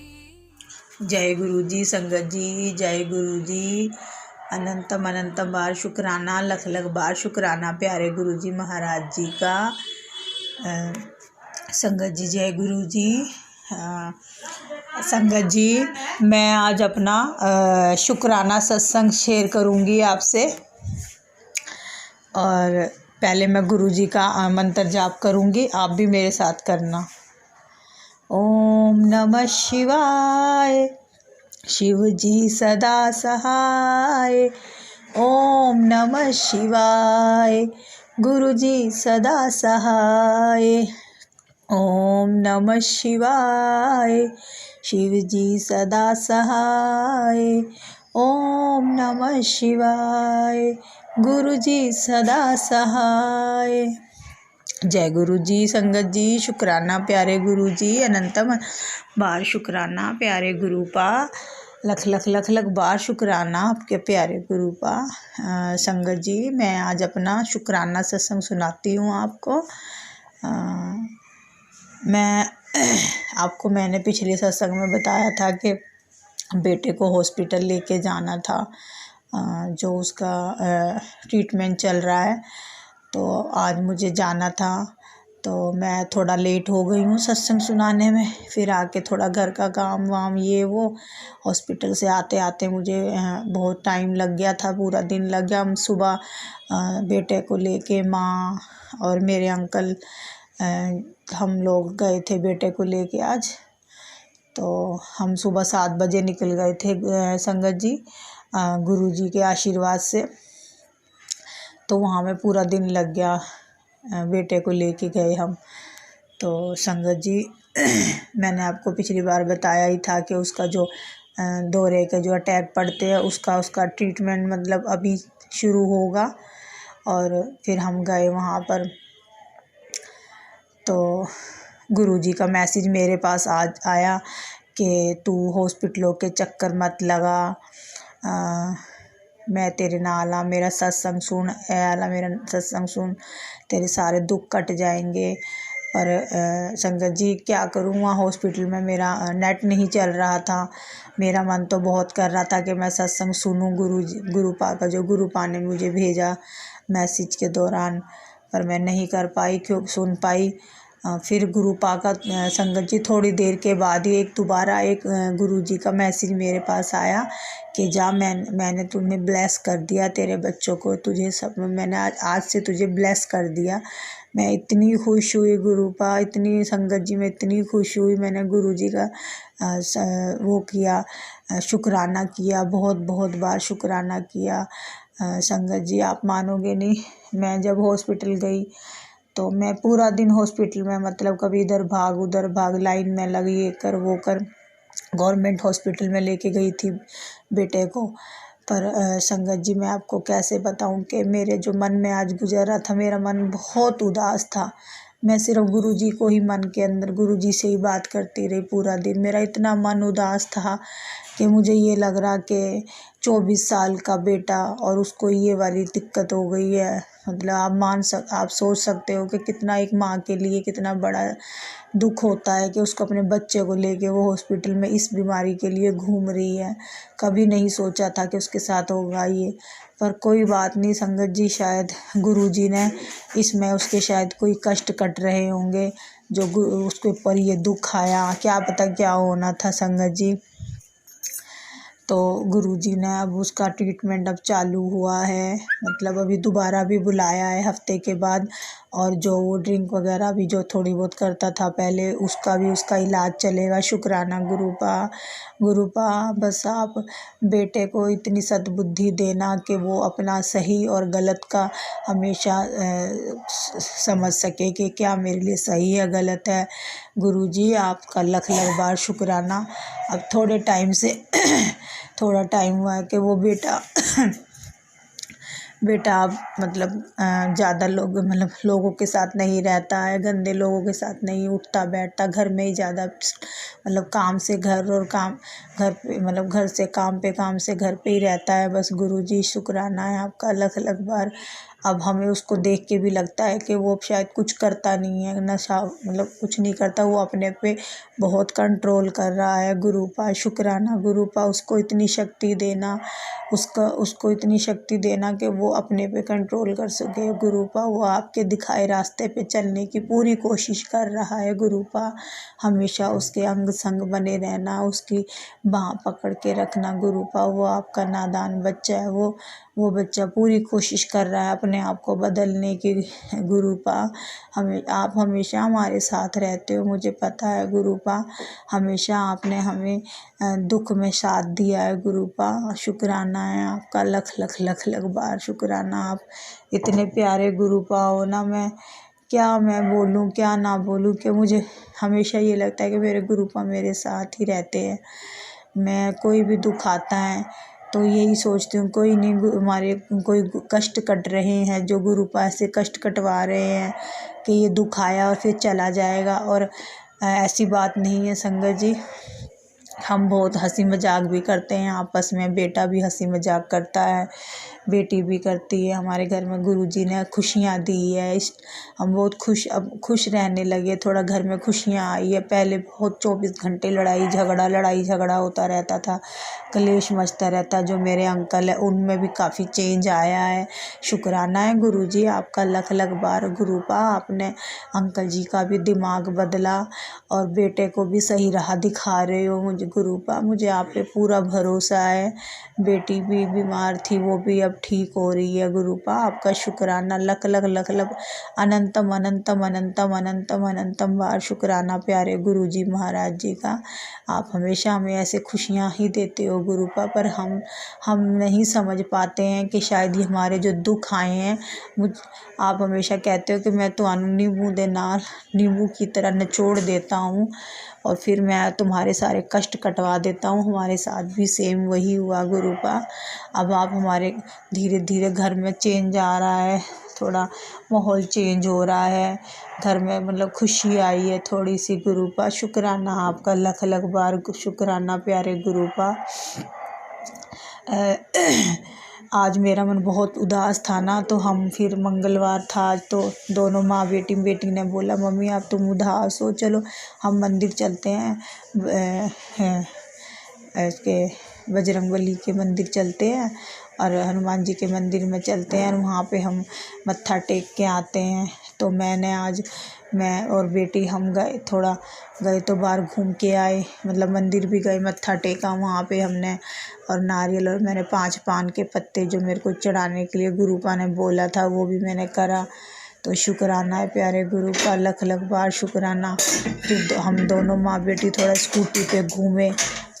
जय गुरु जी संगत जी, जय गुरु जी। अनंतम अनंतम बार शुक्राना, लख लख बार शुक्राना प्यारे गुरु जी महाराज जी का। संगत जी जय गुरु जी। संगत जी मैं आज अपना शुक्राना सत्संग शेयर करूंगी आपसे। और पहले मैं गुरु जी का मंत्र जाप करूंगी, आप भी मेरे साथ करना। ओम नमः शिवाय, शिव जी सदा सहाय। ओम नमः शिवाय, गुरु जी सदा सहाय। ओम नमः शिवाय, शिव जी सदा सहाय। ओम नमः शिवाय, गुरु जी सदा सहाय। जय गुरु जी संगत जी, शुक्राना प्यारे गुरु जी, अनंतम बार शुक्राना प्यारे गुरु पा, लख लख लख लख बार शुक्राना आपके प्यारे गुरु पा। संगत जी मैं आज अपना शुक्राना सत्संग सुनाती हूँ आपको। मैंने पिछले सत्संग में बताया था कि बेटे को हॉस्पिटल लेके जाना था, जो उसका ट्रीटमेंट चल रहा है, तो आज मुझे जाना था। तो मैं थोड़ा लेट हो गई हूँ सत्संग सुनाने में, फिर आके थोड़ा घर का काम वाम ये वो, हॉस्पिटल से आते आते मुझे बहुत टाइम लग गया था, पूरा दिन लग गया। हम सुबह बेटे को लेके माँ और मेरे अंकल हम लोग गए थे बेटे को लेके आज। तो हम सुबह 7 बजे निकल गए थे संगत जी, गुरुजी के आशीर्वाद से। तो वहाँ में पूरा दिन लग गया, बेटे को लेके गए हम। तो संगत जी मैंने आपको पिछली बार बताया ही था कि उसका जो दौरे के जो अटैक पड़ते हैं उसका ट्रीटमेंट मतलब अभी शुरू होगा। और फिर हम गए वहाँ पर, तो गुरुजी का मैसेज मेरे पास आज आया कि तू हॉस्पिटलों के चक्कर मत लगा, मैं तेरे नाल आ, मेरा सत्संग सुन, आला मेरा सत्संग सुन, तेरे सारे दुख कट जाएंगे। पर संगत जी क्या करूँ, वहाँ हॉस्पिटल में मेरा नेट नहीं चल रहा था। मेरा मन तो बहुत कर रहा था कि मैं सत्संग सुनूँ गुरुपा का, जो गुरुपा ने मुझे भेजा मैसेज के दौरान, पर मैं नहीं कर पाई, क्यों सुन पाई। फिर गुरुपा का संगत जी थोड़ी देर के बाद ही दोबारा एक गुरुजी का मैसेज मेरे पास आया कि जा मैंने तुम्हें ब्लेस कर दिया, तेरे बच्चों को तुझे सब मैंने आज से तुझे ब्लेस कर दिया। मैं इतनी खुश हुई गुरुपा, इतनी संगत जी में इतनी खुश हुई। मैंने गुरुजी का वो किया, शुक्राना किया, बहुत बहुत बार शुक्राना किया। संगत जी आप मानोगे नहीं, मैं जब हॉस्पिटल गई तो मैं पूरा दिन हॉस्पिटल में मतलब कभी इधर भाग उधर भाग, लाइन में लगी, ये कर वो कर। गवर्नमेंट हॉस्पिटल में लेके गई थी बेटे को। पर संगत जी मैं आपको कैसे बताऊं कि मेरे जो मन में आज गुजर रहा था, मेरा मन बहुत उदास था। मैं सिर्फ गुरुजी को ही मन के अंदर गुरुजी से ही बात करती रही पूरा दिन। मेरा इतना मन उदास था कि मुझे ये लग रहा कि 24 साल का बेटा और उसको ये वाली दिक्कत हो गई है। मतलब आप सोच सकते हो कि कितना एक माँ के लिए कितना बड़ा दुख होता है कि उसको अपने बच्चे को लेके वो हॉस्पिटल में इस बीमारी के लिए घूम रही है। कभी नहीं सोचा था कि उसके साथ होगा ये, पर कोई बात नहीं संगत जी, शायद गुरुजी ने इसमें उसके शायद कोई कष्ट कट रहे होंगे जो उसके ऊपर ये दुख आया, क्या पता क्या होना था संगत जी। तो गुरुजी ने अब उसका ट्रीटमेंट अब चालू हुआ है, मतलब अभी दोबारा भी बुलाया है हफ्ते के बाद। और जो वो ड्रिंक वगैरह भी जो थोड़ी बहुत करता था पहले, उसका इलाज चलेगा। शुक्राना गुरुपा बस आप बेटे को इतनी सद्बुद्धि देना कि वो अपना सही और गलत का हमेशा समझ सके कि क्या मेरे लिए सही है गलत है। गुरुजी आपका लख लख बार शुक्राना। अब थोड़े टाइम से थोड़ा टाइम हुआ है कि वो बेटा अब मतलब ज़्यादा लोगों के साथ नहीं रहता है, गंदे लोगों के साथ नहीं उठता बैठता, घर में ही ज़्यादा मतलब काम से घर और घर पे मतलब घर से काम पे, काम से घर पे ही रहता है। बस गुरुजी शुक्राना है आपका लख लख बार। अब हमें उसको देख के भी लगता है कि वो शायद कुछ करता नहीं है, नशा मतलब कुछ नहीं करता, वो अपने पे बहुत कंट्रोल कर रहा है। गुरुपा शुक्राना गुरुपा, उसको इतनी शक्ति देना, उसको इतनी शक्ति देना कि वो अपने पे कंट्रोल कर सके। गुरुपा वो आपके दिखाए रास्ते पे चलने की पूरी कोशिश कर रहा है। गुरुपा हमेशा उसके अंग संग बने रहना, उसकी बाँह पकड़ के रखना। गुरुपा वो आपका नादान बच्चा है, वो बच्चा पूरी कोशिश कर रहा है अपने आप को बदलने की। गुरुपा आप हमेशा हमारे साथ रहते हो, मुझे पता है गुरुपा। हमेशा आपने हमें दुख में साथ दिया है गुरुपा। शुक्राना है आपका लख लख लख लख बार शुक्राना। आप इतने प्यारे गुरुपा हो ना, मैं बोलूँ क्या ना बोलूँ कि मुझे हमेशा ये लगता है कि मेरे गुरुपा मेरे साथ ही रहते हैं। मैं कोई भी दुख आता है तो यही सोचती हूँ कोई नहीं, हमारे कोई कष्ट कट रहे हैं, जो गुरुपा से कष्ट कटवा रहे हैं कि ये दुख आया और फिर चला जाएगा। और ऐसी बात नहीं है संगत जी, हम बहुत हंसी मजाक भी करते हैं आपस में, बेटा भी हंसी मजाक करता है, बेटी भी करती है। हमारे घर में गुरुजी ने खुशियाँ दी है, हम बहुत अब खुश रहने लगे, थोड़ा घर में खुशियाँ आई है। पहले बहुत 24 घंटे लड़ाई झगड़ा होता रहता था, कलेश मचता रहता। जो मेरे अंकल है उनमें भी काफ़ी चेंज आया है। शुक्राना है गुरुजी आपका लख लख बार। गुरुपा आपने अंकल जी का भी दिमाग बदला और बेटे को भी सही राह दिखा रहे हो। मुझे गुरुपा मुझे आप पे पूरा भरोसा है। बेटी भी बीमार थी, वो भी अब ठीक हो रही है। गुरुपा आपका शुक्राना लख लख अनंतम अनंतम अनंतम अनंतम अनंतम बार शुक्राना प्यारे गुरुजी महाराज जी का। आप हमेशा हमें ऐसे खुशियाँ ही देते हो गुरुपा, पर हम नहीं समझ पाते हैं कि शायद ये हमारे जो दुख आए हैं, आप हमेशा कहते हो कि मैं तो नींबू दे नाल नींबू की तरह निचोड़ देता हूँ और फिर मैं तुम्हारे सारे कष्ट कटवा देता हूँ। हमारे साथ भी सेम वही हुआ गुरुपा। अब आप हमारे धीरे धीरे घर में चेंज आ रहा है, थोड़ा माहौल चेंज हो रहा है, घर में मतलब खुशी आई है थोड़ी सी। गुरुपा शुक्राना आपका लख लख बार शुक्राना प्यारे गुरुपा। आज मेरा मन बहुत उदास था ना, तो हम फिर मंगलवार था आज, तो दोनों माँ बेटी ने बोला मम्मी आप तुम उदास हो, चलो हम मंदिर चलते हैं, इसके बजरंगबली के मंदिर चलते हैं और हनुमान जी के मंदिर में चलते हैं और वहाँ पे हम मत्था टेक के आते हैं। तो मैंने आज मैं और बेटी हम गए तो बाहर घूम के आए, मतलब मंदिर भी गए, मत्था टेका वहाँ पे हमने, और नारियल और मैंने 5 पान के पत्ते जो मेरे को चढ़ाने के लिए गुरुपा ने बोला था वो भी मैंने करा। तो शुक्राना है प्यारे गुरु का, लख लख बार शुक्राना। फिर हम दोनों माँ बेटी थोड़ा स्कूटी पे घूमे,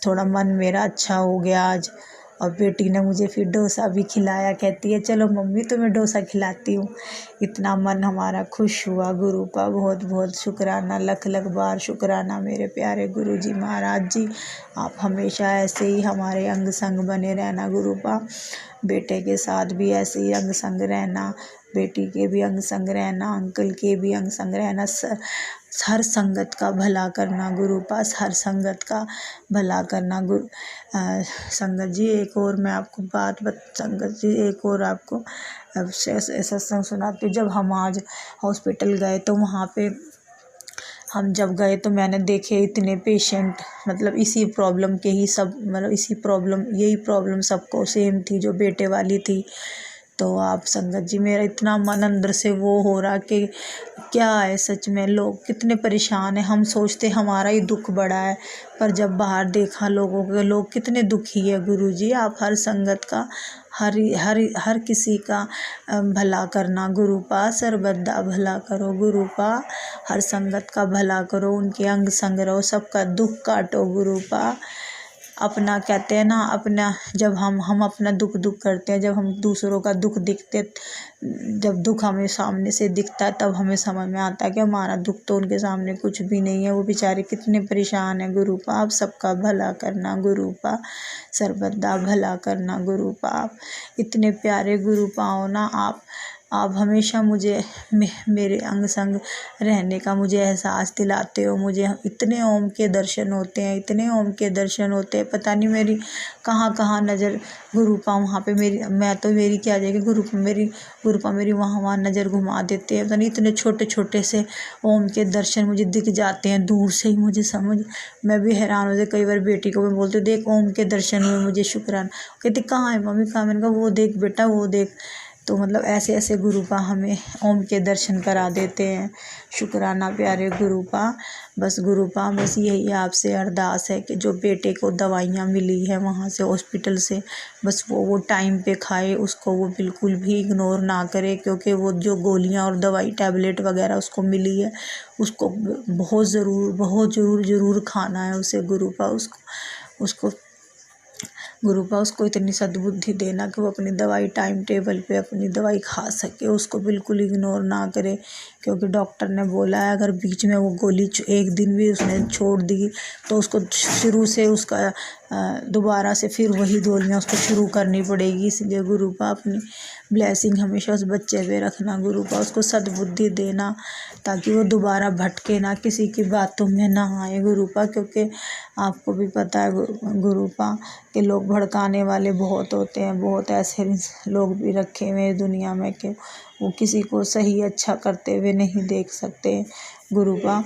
थोड़ा मन मेरा अच्छा हो गया आज। और बेटी ने मुझे फिर डोसा भी खिलाया, कहती है चलो मम्मी तुम्हें डोसा खिलाती हूँ। इतना मन हमारा खुश हुआ। गुरु का बहुत बहुत शुक्राना, लख लख बार शुक्राना मेरे प्यारे गुरु जी महाराज जी। आप हमेशा ऐसे ही हमारे अंग संग बने रहना गुरु का, बेटे के साथ भी ऐसे ही अंग संग रहना, बेटी के भी अंग संग रहना, अंकल के भी अंग संग रहना, हर संगत का भला करना गुरु पास, हर संगत का भला करना संगत जी। एक और मैं आपको संगत जी एक और आपको सत्संग सुनाती हूँ। जब हम आज हॉस्पिटल गए तो वहाँ पे हम जब गए तो मैंने देखे इतने पेशेंट, मतलब इसी प्रॉब्लम के ही सब, मतलब यही प्रॉब्लम सबको सेम थी जो बेटे वाली थी। तो आप संगत जी मेरा इतना मन अंदर से वो हो रहा कि क्या है, सच में लोग कितने परेशान हैं। हम सोचते हमारा ही दुख बड़ा है, पर जब बाहर देखा लोगों के, लोग कितने दुखी है गुरुजी। आप हर संगत का हर किसी का भला करना गुरु पा, सर्वदा भला करो गुरु पा, हर संगत का भला करो, उनके अंग संग रहो, सबका दुख काटो गुरु पा। अपना कहते हैं ना, अपना जब हम अपना दुख करते हैं, जब हम दूसरों का दुख दिखते, जब दुख हमें सामने से दिखता है तब हमें समझ में आता है कि हमारा दुख तो उनके सामने कुछ भी नहीं है, वो बेचारे कितने परेशान हैं गुरु पा। आप सबका भला करना गुरु पा, सर्वदा भला करना गुरु पा। आप इतने प्यारे गुरु पाओ ना, आप हमेशा मुझे मेरे अंग संग रहने का मुझे एहसास दिलाते हो। मुझे इतने ओम के दर्शन होते हैं, इतने ओम के दर्शन होते हैं, पता नहीं मेरी कहाँ नज़र गुरुपा वहाँ पे मेरी क्या जाएगी, गुरुपा मेरी वहाँ नज़र घुमा देते हैं। पता नहीं इतने छोटे से ओम के दर्शन मुझे दिख जाते हैं दूर से ही, मुझे मैं भी हैरान हो जाती। कई बार बेटी को मैं बोलती हूँ देख ओम के दर्शन हुए मुझे, शुक्राना। कहती कहाँ है मम्मी, कहाँ? मैंने कहा वो देख बेटा वो देख। तो मतलब ऐसे गुरुपा हमें ओम के दर्शन करा देते हैं। शुक्राना प्यारे गुरुपा। बस गुरुपा बस यही आपसे अरदास है कि जो बेटे को दवाइयाँ मिली है वहाँ से हॉस्पिटल से, बस वो टाइम पे खाए, उसको वो बिल्कुल भी इग्नोर ना करे, क्योंकि वो जो गोलियाँ और दवाई टैबलेट वगैरह उसको मिली है उसको बहुत ज़रूर खाना है उसे गुरुपा। उसको गुरुपा उसको इतनी सद्बुद्धि देना कि वो अपनी दवाई टाइम टेबल पे अपनी दवाई खा सके, उसको बिल्कुल इग्नोर ना करे, क्योंकि डॉक्टर ने बोला है अगर बीच में वो गोली एक दिन भी उसने छोड़ दी तो उसको शुरू से उसका दोबारा से फिर वही गोलियाँ उसको शुरू करनी पड़ेगी। इसलिए गुरुपा अपनी ब्लेसिंग हमेशा उस बच्चे पे रखना गुरुपा, उसको सद्बुद्धि देना ताकि वो दोबारा भटके ना, किसी की बातों में ना आए गुरुपा। क्योंकि आपको भी पता है गुरुपा कि लोग भड़काने वाले बहुत होते हैं, बहुत ऐसे लोग भी रखे हुए हैं दुनिया में कि वो किसी को सही अच्छा करते हुए नहीं देख सकते गुरुपा।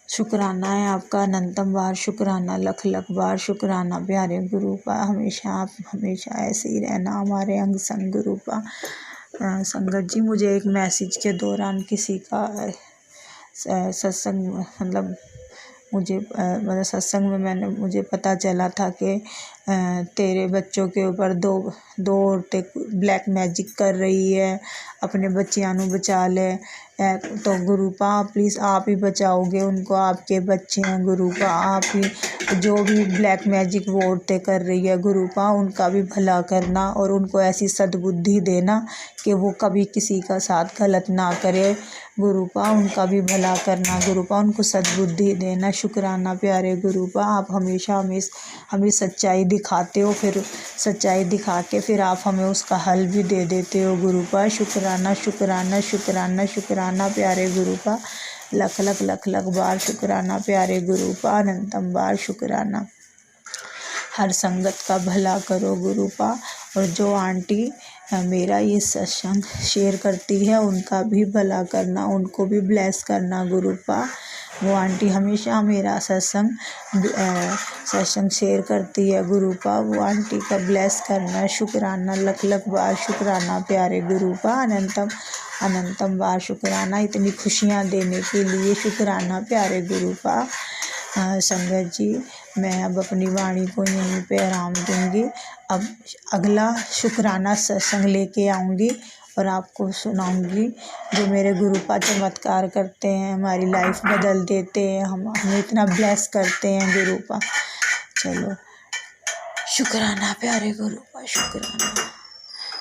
शुक्राना है आपका, अनंतम बार शुक्राना, लख बार शुक्राना प्यारे गुरुपा। आप हमेशा ऐसे ही रहना हमारे अंग संग गुरुपा। संगत जी मुझे एक मैसेज के दौरान किसी का सत्संग मतलब सत्संग में मुझे पता चला था कि तेरे बच्चों के ऊपर दो औरतें ब्लैक मैजिक कर रही है, अपने बच्चियां नू बचा ले। तो गुरुपा प्लीज़ आप ही बचाओगे उनको, आपके बच्चे हैं गुरुपा, आप ही जो भी ब्लैक मैजिक वो औरतें कर रही है गुरुपा उनका भी भला करना और उनको ऐसी सद्बुद्धि देना कि वो कभी किसी का साथ गलत ना करे गुरुपा, उनका भी भला करना गुरुपा, उनको सद्बुद्धि देना। शुक्राना प्यारे गुरुपा। आप हमेशा हमें सच्चाई दिखाते हो, फिर सच्चाई दिखा के फिर आप हमें उसका हल भी दे देते हो गुरुपा। शुक्राना शुक्राना शुक्राना शुक्राना प्यारे गुरुपा, लख बार शुक्राना प्यारे गुरुपा, अनंतम बार शुक्राना। हर संगत का भला करो गुरुपा। और जो आंटी मेरा ये सत्संग शेयर करती है, उनका भी भला करना, उनको भी ब्लेस करना गुरुपा। वो आंटी हमेशा मेरा सत्संग शेयर करती है गुरुपा। वो आंटी का ब्लेस करना, शुक्राना, लख लख बार शुक्राना प्यारे गुरुपा। अनंतम अनंतम बार शुक्राना, इतनी खुशियाँ देने के लिए शुक्राना प्यारे गुरुपा। संगत जी, मैं अब अपनी वाणी को यहीं पे आराम दूंगी। अब अगला शुक्राना सत्संग लेके आऊँगी और आपको सुनाऊंगी जो मेरे गुरुपा चमत्कार करते हैं, हमारी लाइफ बदल देते हैं, हमें इतना ब्लेस करते हैं गुरुपा। चलो शुक्राना प्यारे गुरुपा, शुक्राना।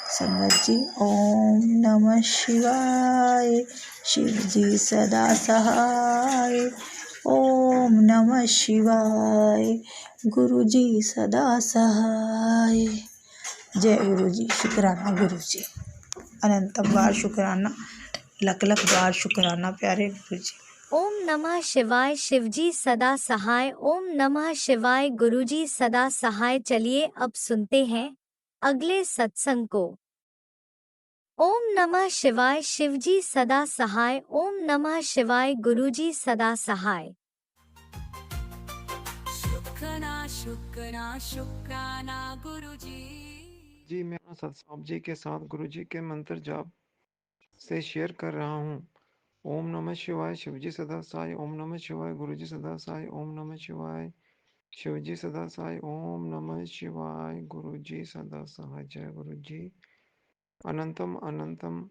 संगत जी, ओम नमः शिवाय, शिव जी सदा सहाय। ओम नमः शिवाय, गुरु जी सदा सहाय। जय गुरु जी, शुक्राना गुरु जी, अनंतम बार शुक्राना, लख लख बार शुक्राना प्यारे गुरु जी। ओम नमः शिवाय, शिवजी सदा सहाय। ओम नमः शिवाय, गुरुजी सदा सहाय। चलिए अब सुनते हैं अगले सत्संग को। ओम नमः शिवाय, शिवजी सदा सहाय। ओम नमः शिवाय, गुरुजी सदा सहाय। शुक्राना गुरुजी। जी, मैं सत्संग जी के साथ गुरुजी के मंत्र जाप से शेयर कर रहा हूँ। ओम नमः शिवाय, शिवजी सदा सहाय। ओम नमः शिवाय, गुरुजी सदा सहाय। ओम नमः शिवाय, शिवजी सदा सहाय। ओम नमः शिवाय, गुरुजी सदा सहाय। जय गुरुजी। अनंतम अनंतम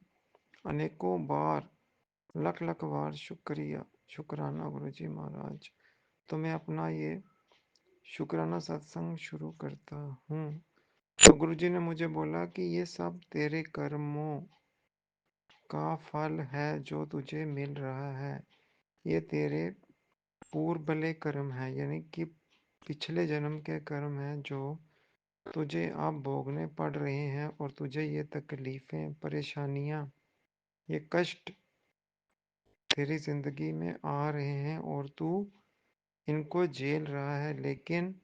अनेकों बार, लख लख बार शुक्राना गुरुजी महाराज। तो मैं अपना ये शुक्राना सत्संग शुरू करता हूँ। तो गुरुजी ने मुझे बोला कि ये सब तेरे कर्मों का फल है जो तुझे मिल रहा है। ये तेरे पूर्वले कर्म है, यानी कि पिछले जन्म के कर्म हैं जो तुझे अब भोगने पड़ रहे हैं, और तुझे ये तकलीफें, परेशानियां, ये कष्ट तेरी जिंदगी में आ रहे हैं और तू इनको झेल रहा है। लेकिन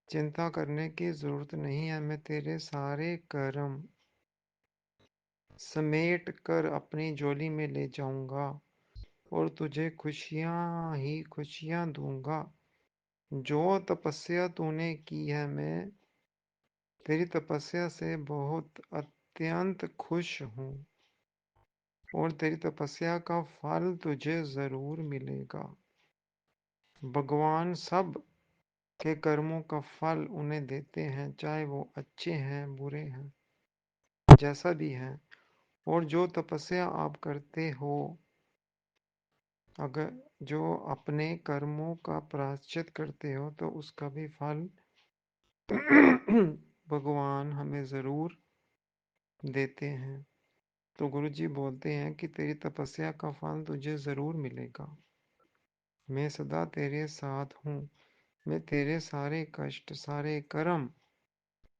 चिंता करने की जरूरत नहीं है। मैं तेरे सारे कर्म समेट कर अपनी झोली में ले जाऊंगा और तुझे खुशियां ही खुशियां दूंगा। जो तपस्या तूने की है, मैं तेरी तपस्या से बहुत अत्यंत खुश हूँ, और तेरी तपस्या का फल तुझे जरूर मिलेगा। भगवान सब के कर्मों का फल उन्हें देते हैं, चाहे वो अच्छे हैं बुरे हैं, जैसा भी है। और जो तपस्या आप करते हो, अगर जो अपने कर्मों का प्रायश्चित करते हो, तो उसका भी फल भगवान हमें जरूर देते हैं। तो गुरुजी बोलते हैं कि तेरी तपस्या का फल तुझे जरूर मिलेगा। मैं सदा तेरे साथ हूँ। मैं तेरे सारे कष्ट, सारे कर्म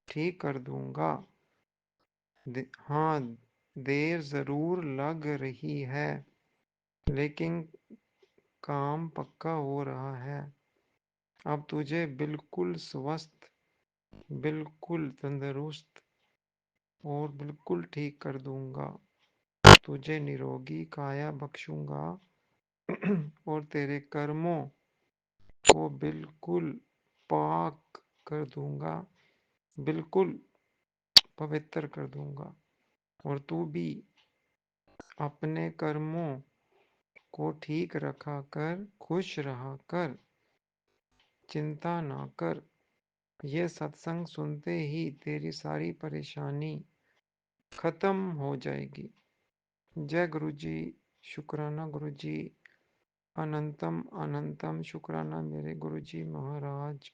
ठीक कर दूंगा। हाँ, देर जरूर लग रही है, लेकिन काम पक्का हो रहा है। अब तुझे बिल्कुल स्वस्थ, बिल्कुल तंदुरुस्त और बिल्कुल ठीक कर दूंगा। तुझे निरोगी काया बख्शूंगा और तेरे कर्मों को बिल्कुल पाक कर दूंगा, बिल्कुल पवित्र कर दूंगा। और तू भी अपने कर्मों को ठीक रखा कर, खुश रहा कर, चिंता ना कर। ये सत्संग सुनते ही तेरी सारी परेशानी खत्म हो जाएगी। जय गुरु जी, शुक्राना गुरु जी, अनंतम अनंतम शुक्राना मेरे गुरु जी महाराज।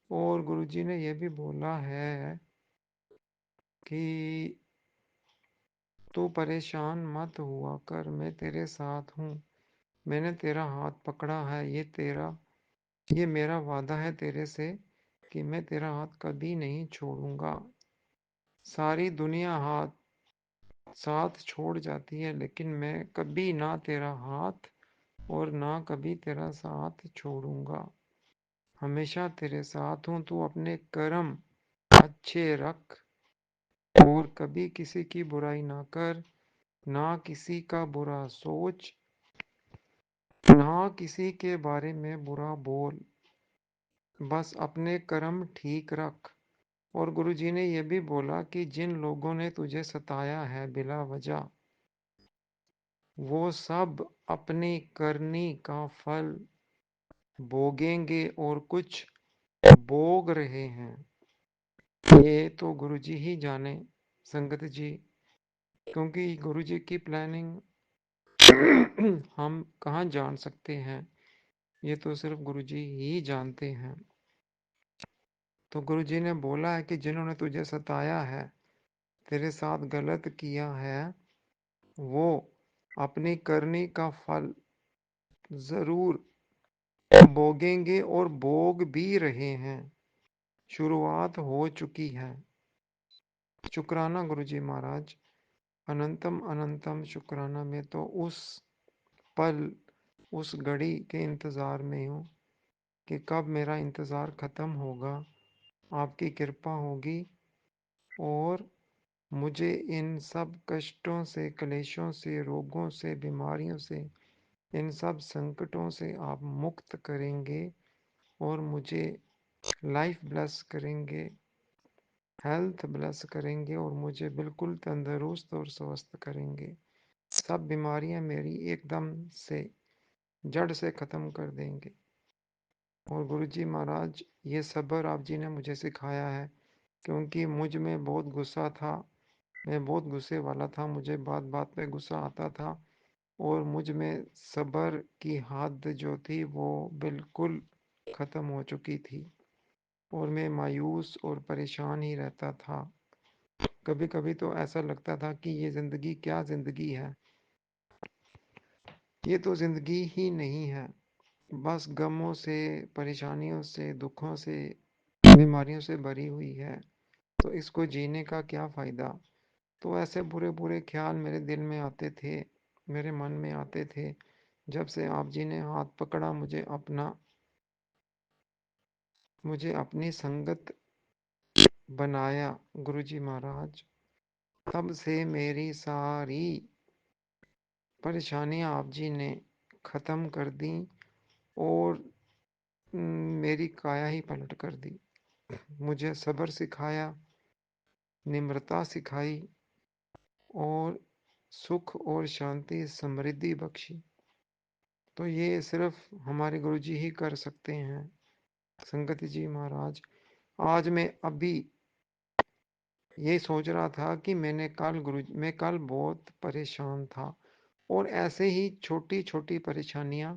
और गुरु जी ने यह भी बोला है कि तू परेशान मत हुआ कर, मैं तेरे साथ हूँ। मैंने तेरा हाथ पकड़ा है। ये मेरा वादा है तेरे से कि मैं तेरा हाथ कभी नहीं छोड़ूंगा। सारी दुनिया साथ छोड़ जाती है, लेकिन मैं कभी ना तेरा हाथ और ना कभी तेरा साथ छोड़ूंगा। हमेशा तेरे साथ हूँ। तू अपने कर्म अच्छे रख, और कभी किसी की बुराई ना कर, ना किसी का बुरा सोच, ना किसी के बारे में बुरा बोल, बस अपने कर्म ठीक रख। और गुरुजी ने यह भी बोला कि जिन लोगों ने तुझे सताया है बिला वजह, वो सब अपनी करनी का फल भोगेंगे और कुछ भोग रहे हैं। ये तो गुरुजी ही जाने संगत जी, क्योंकि गुरुजी की प्लानिंग हम कहाँ जान सकते हैं, ये तो सिर्फ गुरुजी ही जानते हैं। तो गुरुजी ने बोला है कि जिन्होंने तुझे सताया है, तेरे साथ गलत किया है, वो अपनी करनी का फल जरूर भोगेंगे और भोग भी रहे हैं, शुरुआत हो चुकी है। शुक्राना गुरुजी महाराज, अनंतम अनंतम शुक्राना। मैं तो उस पल, उस घड़ी के इंतज़ार में हूँ कि कब मेरा इंतज़ार ख़त्म होगा, आपकी कृपा होगी और मुझे इन सब कष्टों से, क्लेशों से, रोगों से, बीमारियों से, इन सब संकटों से आप मुक्त करेंगे और मुझे लाइफ ब्लेस करेंगे, हेल्थ ब्लेस करेंगे और मुझे बिल्कुल तंदुरुस्त और स्वस्थ करेंगे। सब बीमारियां मेरी एकदम से जड़ से ख़त्म कर देंगे। और गुरुजी महाराज, ये सब्र आप जी ने मुझे सिखाया है, क्योंकि मुझ में बहुत गुस्सा था, मैं बहुत गुस्से वाला था, मुझे बात बात पे गुस्सा आता था और मुझ में सब्र की हद जो थी वो बिल्कुल ख़त्म हो चुकी थी और मैं मायूस और परेशान ही रहता था। कभी कभी तो ऐसा लगता था कि ये ज़िंदगी क्या ज़िंदगी है, ये तो ज़िंदगी ही नहीं है, बस गमों से, परेशानियों से, दुखों से, बीमारियों से भरी हुई है, तो इसको जीने का क्या फ़ायदा। तो ऐसे बुरे बुरे ख्याल मेरे दिल में आते थे, मेरे मन में आते थे। जब से आप जी ने हाथ पकड़ा, मुझे अपनी संगत बनाया गुरुजी महाराज, तब से मेरी सारी परेशानियां आप जी ने ख़त्म कर दी और मेरी काया ही पलट कर दी। मुझे सब्र सिखाया, निम्रता सिखाई और सुख और शांति समृद्धि बख्शी। तो ये सिर्फ हमारे गुरुजी ही कर सकते हैं संगत जी महाराज। आज मैं अभी ये सोच रहा था कि मैं कल बहुत परेशान था और ऐसे ही छोटी छोटी परेशानियां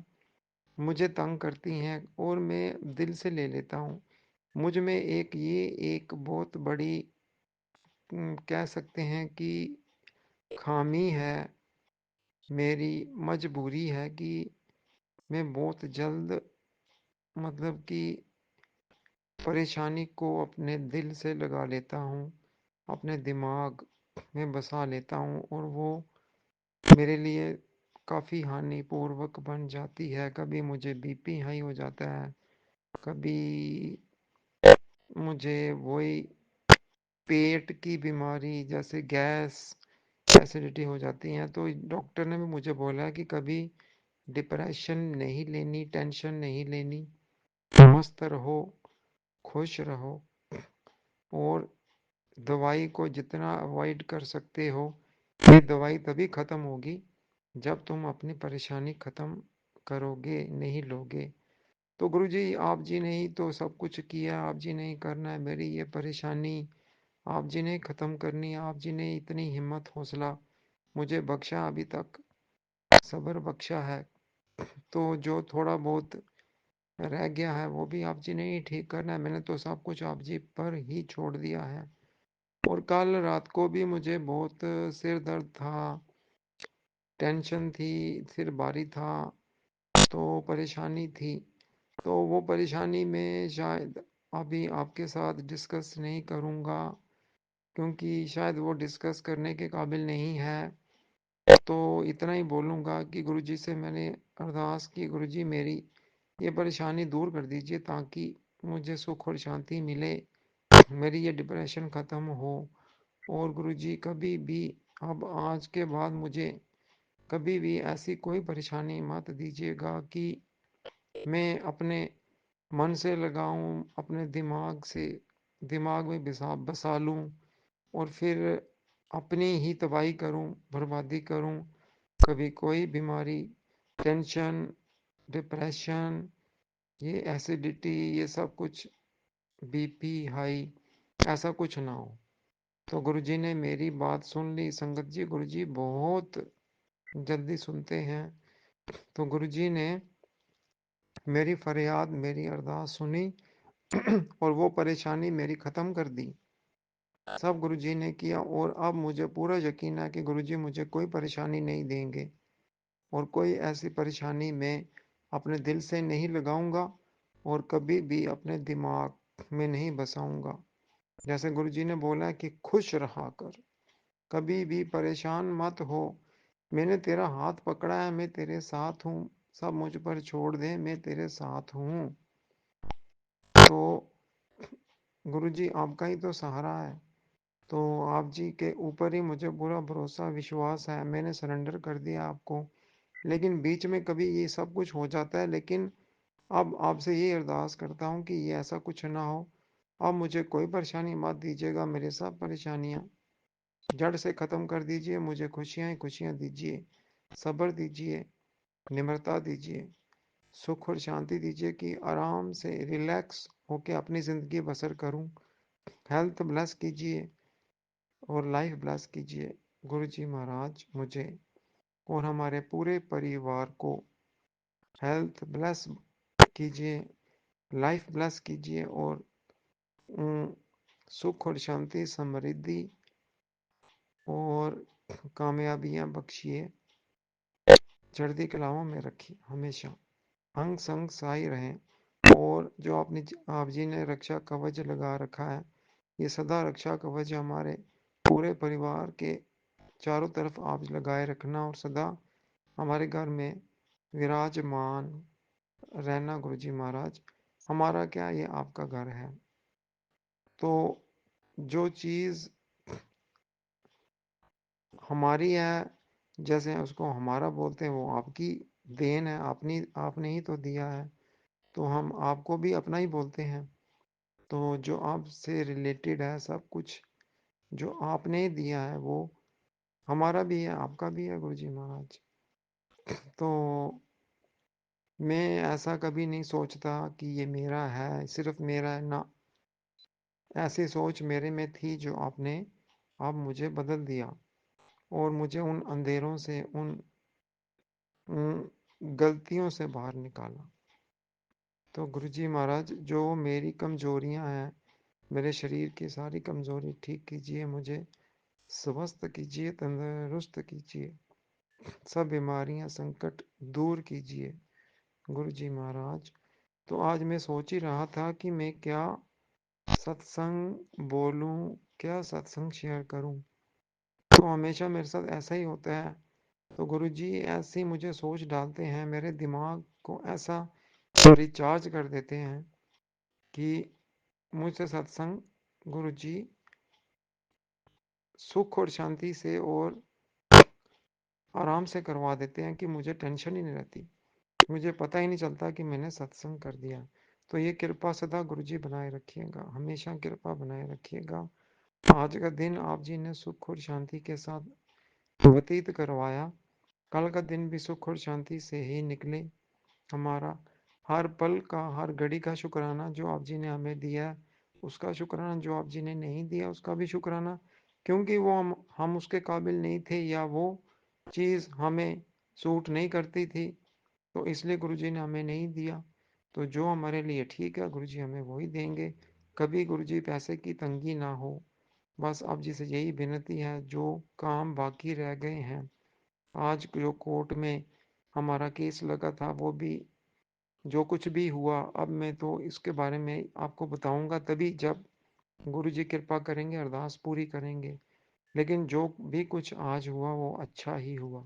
मुझे तंग करती हैं और मैं दिल से ले लेता हूँ। मुझ में एक बहुत बड़ी कह सकते हैं कि खामी है, मेरी मजबूरी है कि मैं बहुत जल्द मतलब कि परेशानी को अपने दिल से लगा लेता हूँ, अपने दिमाग में बसा लेता हूँ और वो मेरे लिए काफ़ी हानिपूर्वक बन जाती है। कभी मुझे बीपी हाई हो जाता है, कभी मुझे वही पेट की बीमारी जैसे गैस, एसिडिटी हो जाती है। तो डॉक्टर ने भी मुझे बोला कि कभी डिप्रेशन नहीं लेनी, टेंशन नहीं लेनी, मस्त रहो, खुश रहो और दवाई को जितना अवॉइड कर सकते हो। ये दवाई तभी ख़त्म होगी जब तुम अपनी परेशानी ख़त्म करोगे, नहीं लोगे। तो गुरुजी, आप जी ने ही तो सब कुछ किया, आप जी ने ही करना है। मेरी ये परेशानी आप जी ने ख़त्म करनी है। आप जी ने इतनी हिम्मत हौसला मुझे बख्शा, अभी तक सब्र बख्शा है। तो जो थोड़ा बहुत रह गया है वो भी आप जी ने ही ठीक करना है। मैंने तो सब कुछ आप जी पर ही छोड़ दिया है। और कल रात को भी मुझे बहुत सिर दर्द था, टेंशन थी, सिर भारी था, तो परेशानी थी। तो वो परेशानी में शायद अभी आपके साथ डिस्कस नहीं करूँगा, क्योंकि शायद वो डिस्कस करने के काबिल नहीं है। तो इतना ही बोलूँगा कि गुरुजी से मैंने अरदास की, गुरुजी मेरी ये परेशानी दूर कर दीजिए ताकि मुझे सुख और शांति मिले, मेरी ये डिप्रेशन ख़त्म हो और गुरुजी कभी भी अब आज के बाद मुझे कभी भी ऐसी कोई परेशानी मत दीजिएगा कि मैं अपने मन से लगाऊं, अपने दिमाग में बसा लूं और फिर अपनी ही तबाही करूं, बर्बादी करूं। कभी कोई बीमारी, टेंशन, डिप्रेशन, ये एसिडिटी, ये सब कुछ, बीपी हाई, ऐसा कुछ ना हो। तो गुरुजी ने मेरी बात सुन ली। संगत जी, गुरुजी बहुत जल्दी सुनते हैं। तो गुरुजी ने मेरी फरियाद, मेरी अरदास सुनी और वो परेशानी मेरी ख़त्म कर दी। सब गुरुजी ने किया और अब मुझे पूरा यकीन है कि गुरुजी मुझे कोई परेशानी नहीं देंगे और कोई ऐसी परेशानी मैं अपने दिल से नहीं लगाऊंगा और कभी भी अपने दिमाग में नहीं बसाऊंगा। जैसे गुरुजी ने बोला है कि खुश रहा कर, कभी भी परेशान मत हो, मैंने तेरा हाथ पकड़ा है, मैं तेरे साथ हूँ, सब मुझ पर छोड़ दे, मैं तेरे साथ हूँ। तो गुरुजी आपका ही तो सहारा है, तो आप जी के ऊपर ही मुझे पूरा भरोसा विश्वास है। मैंने सरेंडर कर दिया आपको, लेकिन बीच में कभी ये सब कुछ हो जाता है। लेकिन अब आपसे ये अरदास करता हूँ कि ये ऐसा कुछ ना हो। अब मुझे कोई परेशानी मत दीजिएगा, मेरे सब परेशानियाँ जड़ से ख़त्म कर दीजिए, मुझे खुशियाँ ही खुशियाँ दीजिए, सब्र दीजिए, निम्रता दीजिए, सुख और शांति दीजिए कि आराम से रिलैक्स होके अपनी ज़िंदगी बसर करूं। हेल्थ ब्लेस कीजिए और लाइफ ब्लेस कीजिए। गुरु जी महाराज मुझे और हमारे पूरे परिवार को हेल्थ ब्लेस कीजिए, लाइफ ब्लेस कीजिए और सुख और शांति, समृद्धि और कामयाबियां बख्शिए। चढ़ती कलाओं में रखिए, हमेशा अंग संग सहाय रहें। और जो आप जी ने रक्षा कवच लगा रखा है, ये सदा रक्षा कवच हमारे पूरे परिवार के चारों तरफ आप लगाए रखना और सदा हमारे घर में विराजमान रहना। गुरु जी महाराज, हमारा क्या, ये आपका घर है, तो जो चीज़ हमारी है, जैसे उसको हमारा बोलते हैं, वो आपकी देन है, आपने ही तो दिया है, तो हम आपको भी अपना ही बोलते हैं। तो जो आपसे रिलेटेड है सब कुछ, जो आपने दिया है, वो हमारा भी है, आपका भी है गुरु जी महाराज। तो मैं ऐसा कभी नहीं सोचता कि ये मेरा है, सिर्फ मेरा है ना। ऐसी सोच मेरे में थी जो आपने अब मुझे बदल दिया और मुझे उन अंधेरों से, उन गलतियों से बाहर निकाला। तो गुरुजी महाराज, जो मेरी कमजोरियां हैं, मेरे शरीर की सारी कमजोरी ठीक कीजिए, मुझे स्वस्थ कीजिए, तंदुरुस्त कीजिए, सब बीमारियां संकट दूर कीजिए गुरुजी महाराज। तो आज मैं सोच ही रहा था कि मैं क्या सत्संग बोलूं, क्या सत्संग शेयर करूं। तो हमेशा मेरे साथ ऐसा ही होता है। तो गुरुजी ऐसे मुझे सोच डालते हैं, मेरे दिमाग को ऐसा रिचार्ज कर देते हैं कि मुझसे सत्संग गुरुजी सुख और शांति से और आराम से करवा देते हैं कि मुझे टेंशन ही नहीं रहती, मुझे पता ही नहीं चलता कि मैंने सत्संग कर दिया। तो ये कृपा सदा गुरुजी बनाए रखिएगा, हमेशा कृपा बनाए रखिएगा। आज का दिन आप जी ने सुख और शांति के साथ व्यतीत करवाया, कल का दिन भी सुख और शांति से ही निकले। हमारा हर पल का, हर घड़ी का शुक्राना जो आप जी ने हमें दिया है, उसका शुक्राना, जो आप जी ने नहीं दिया उसका भी शुक्राना, क्योंकि वो हम उसके काबिल नहीं थे या वो चीज़ हमें सूट नहीं करती थी, तो इसलिए गुरुजी ने हमें नहीं दिया। तो जो हमारे लिए ठीक है गुरुजी हमें वही देंगे। कभी गुरुजी पैसे की तंगी ना हो, बस अब जी से यही विनती है। जो काम बाकी रह गए हैं, आज जो कोर्ट में हमारा केस लगा था, वो भी जो कुछ भी हुआ, अब मैं तो इसके बारे में आपको बताऊंगा तभी जब गुरुजी कृपा करेंगे, अरदास पूरी करेंगे। लेकिन जो भी कुछ आज हुआ वो अच्छा ही हुआ,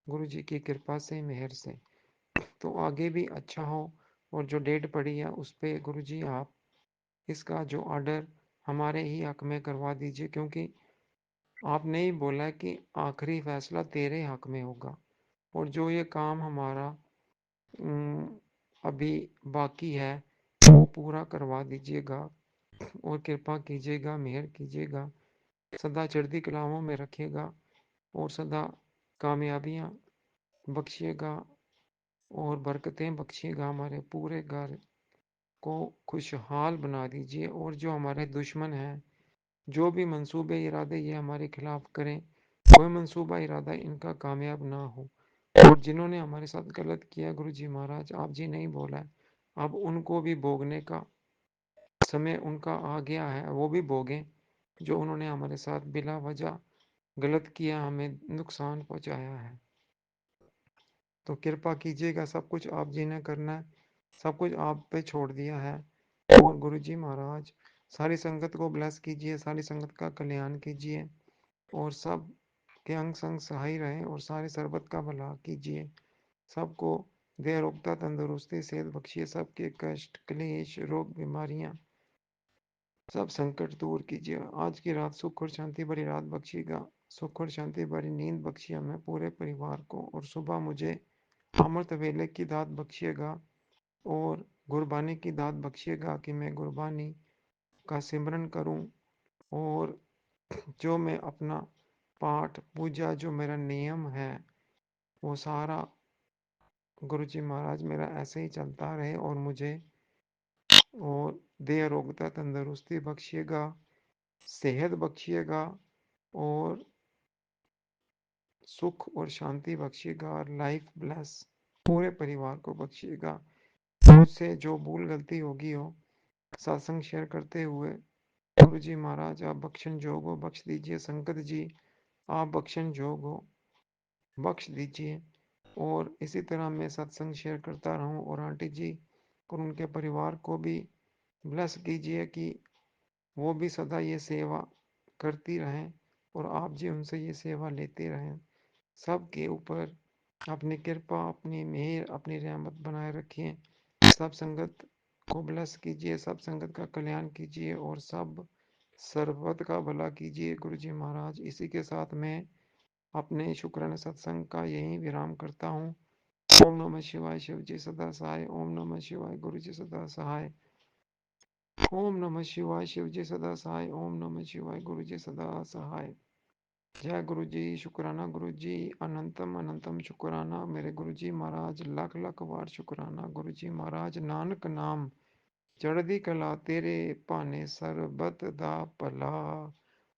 गुरुजी की कृपा से, मेहर से। तो आगे भी अच्छा हो। और जो डेट पड़ी है उस पे गुरुजी आप इसका जो ऑर्डर हमारे ही हक में करवा दीजिए, क्योंकि आपने ही बोला कि आखिरी फैसला तेरे हक में होगा, और जो ये काम हमारा अभी बाकी है वो पूरा करवा दीजिएगा, और कृपा कीजिएगा, मेहर कीजिएगा, सदा चढ़ती कलामों में रखिएगा, और सदा कामयाबियाँ बख्शिएगा और बरकतें बख्शिएगा। हमारे पूरे घर को खुशहाल बना दीजिए, और जो हमारे दुश्मन हैं, जो भी मंसूबे इरादे ये हमारे खिलाफ करें, कोई मंसूबा इरादा इनका कामयाब ना हो। और जिन्होंने हमारे साथ गलत किया, गुरु जी महाराज आप जी नहीं बोला है, अब उनको भी भोगने का समय उनका आ गया है, वो भी भोगें जो उन्होंने हमारे साथ बिला वजह गलत किया, हमें नुकसान पहुंचाया है। तो कृपा कीजिएगा, सब कुछ आप जी ने करना है, सब कुछ आप पे छोड़ दिया है। और गुरु जी महाराज सारी संगत को ब्लेस कीजिए, सारी संगत का कल्याण कीजिए, और सब के अंग संग सहाय रहें, और सारे सरबत का भला कीजिए। सबको देह रोगता तंदुरुस्ती सेहत बख्शिए, सबके कष्ट क्लेश रोग बीमारियां सब संकट दूर कीजिए। आज की रात सुख और शांति भरी रात बख्शिएगा, सुख और शांति भरी नींद बख्शिए हमें पूरे परिवार को, और सुबह मुझे अमृत वेले की दात बख्शिएगा, और गुरबानी की दात बख्शिएगा कि मैं गुरबानी का सिमरन करूं, और जो मैं अपना पाठ पूजा जो मेरा नियम है वो सारा गुरु जी महाराज मेरा ऐसे ही चलता रहे, और मुझे और देह रोगता तंदुरुस्ती बख्शिएगा, सेहत बख्शिएगा, और सुख और शांति बख्शिएगा, और लाइफ ब्लेस पूरे परिवार को बख्शिएगा। मुझसे जो भूल गलती होगी हो सत्संग शेयर करते हुए, गुरु जी महाराज आप बख्शन जोग हो बख्श दीजिए, संगत जी आप बख्शन जोग हो बख्श दीजिए, और इसी तरह मैं सत्संग शेयर करता रहूं, और आंटी जी और उनके परिवार को भी ब्लेस कीजिए कि वो भी सदा ये सेवा करती रहें, और आप जी उनसे ये सेवा लेते रहें। सबके ऊपर अपनी कृपा, अपनी मेहर, अपनी रहमत बनाए रखिए। सब संगत को ब्लेस कीजिए, सब संगत का कल्याण कीजिए, और सब सर्वत का भला कीजिए गुरु जी महाराज। इसी के साथ मैं अपने शुक्राना सत्संग का यही विराम करता हूँ। ओम नमः शिवाय, शिव जी सदा सहाय। ओम नमः शिवाय, गुरु जी सदा सहाय। ओम नमः शिवाय, शिव जी सदा सहाय। ओम नमः शिवाय, गुरु जी सदा सहाय। जय गुरु जी, शुक्राना गुरु जी, अनंतम अनंतम शुक्राना मेरे गुरु जी महाराज, लाख लाख बार शुक्राना गुरु जी महाराज। नानक नाम चढ़दी कला तेरे भाने सरबत दा भला,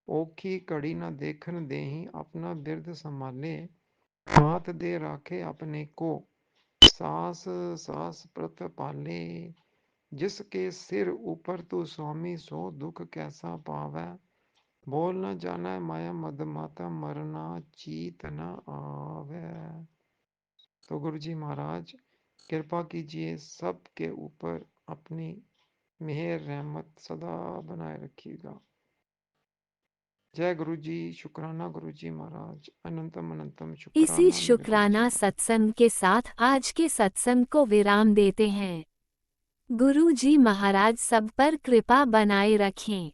औखी घड़ी ना देखन देही अपना बिरद संभाले, हाथ दे राखे अपने को सास सास प्रत पाले, जिसके सिर ऊपर तू स्वामी सो दुख कैसा पावै, बोल न जाना माया मद माता मरना चीत न आवे। तो गुरु जी महाराज कृपा कीजिए, सबके ऊपर अपनी मेहर रहमत सदा बनाए रखिएगा। जय गुरु जी, शुक्राना गुरु जी महाराज, अनंतम अनंतम इसी शुक्राना मेरे गुरु जी शुक्राना महाराज। सत्संग के साथ आज के सत्संग को विराम देते हैं। गुरु जी महाराज सब पर कृपा बनाए रखें,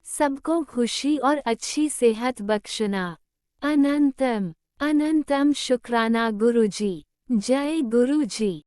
सबको खुशी और अच्छी सेहत बख्शना। अनंतम अनंतम शुक्राना गुरु जी। जय गुरु जी।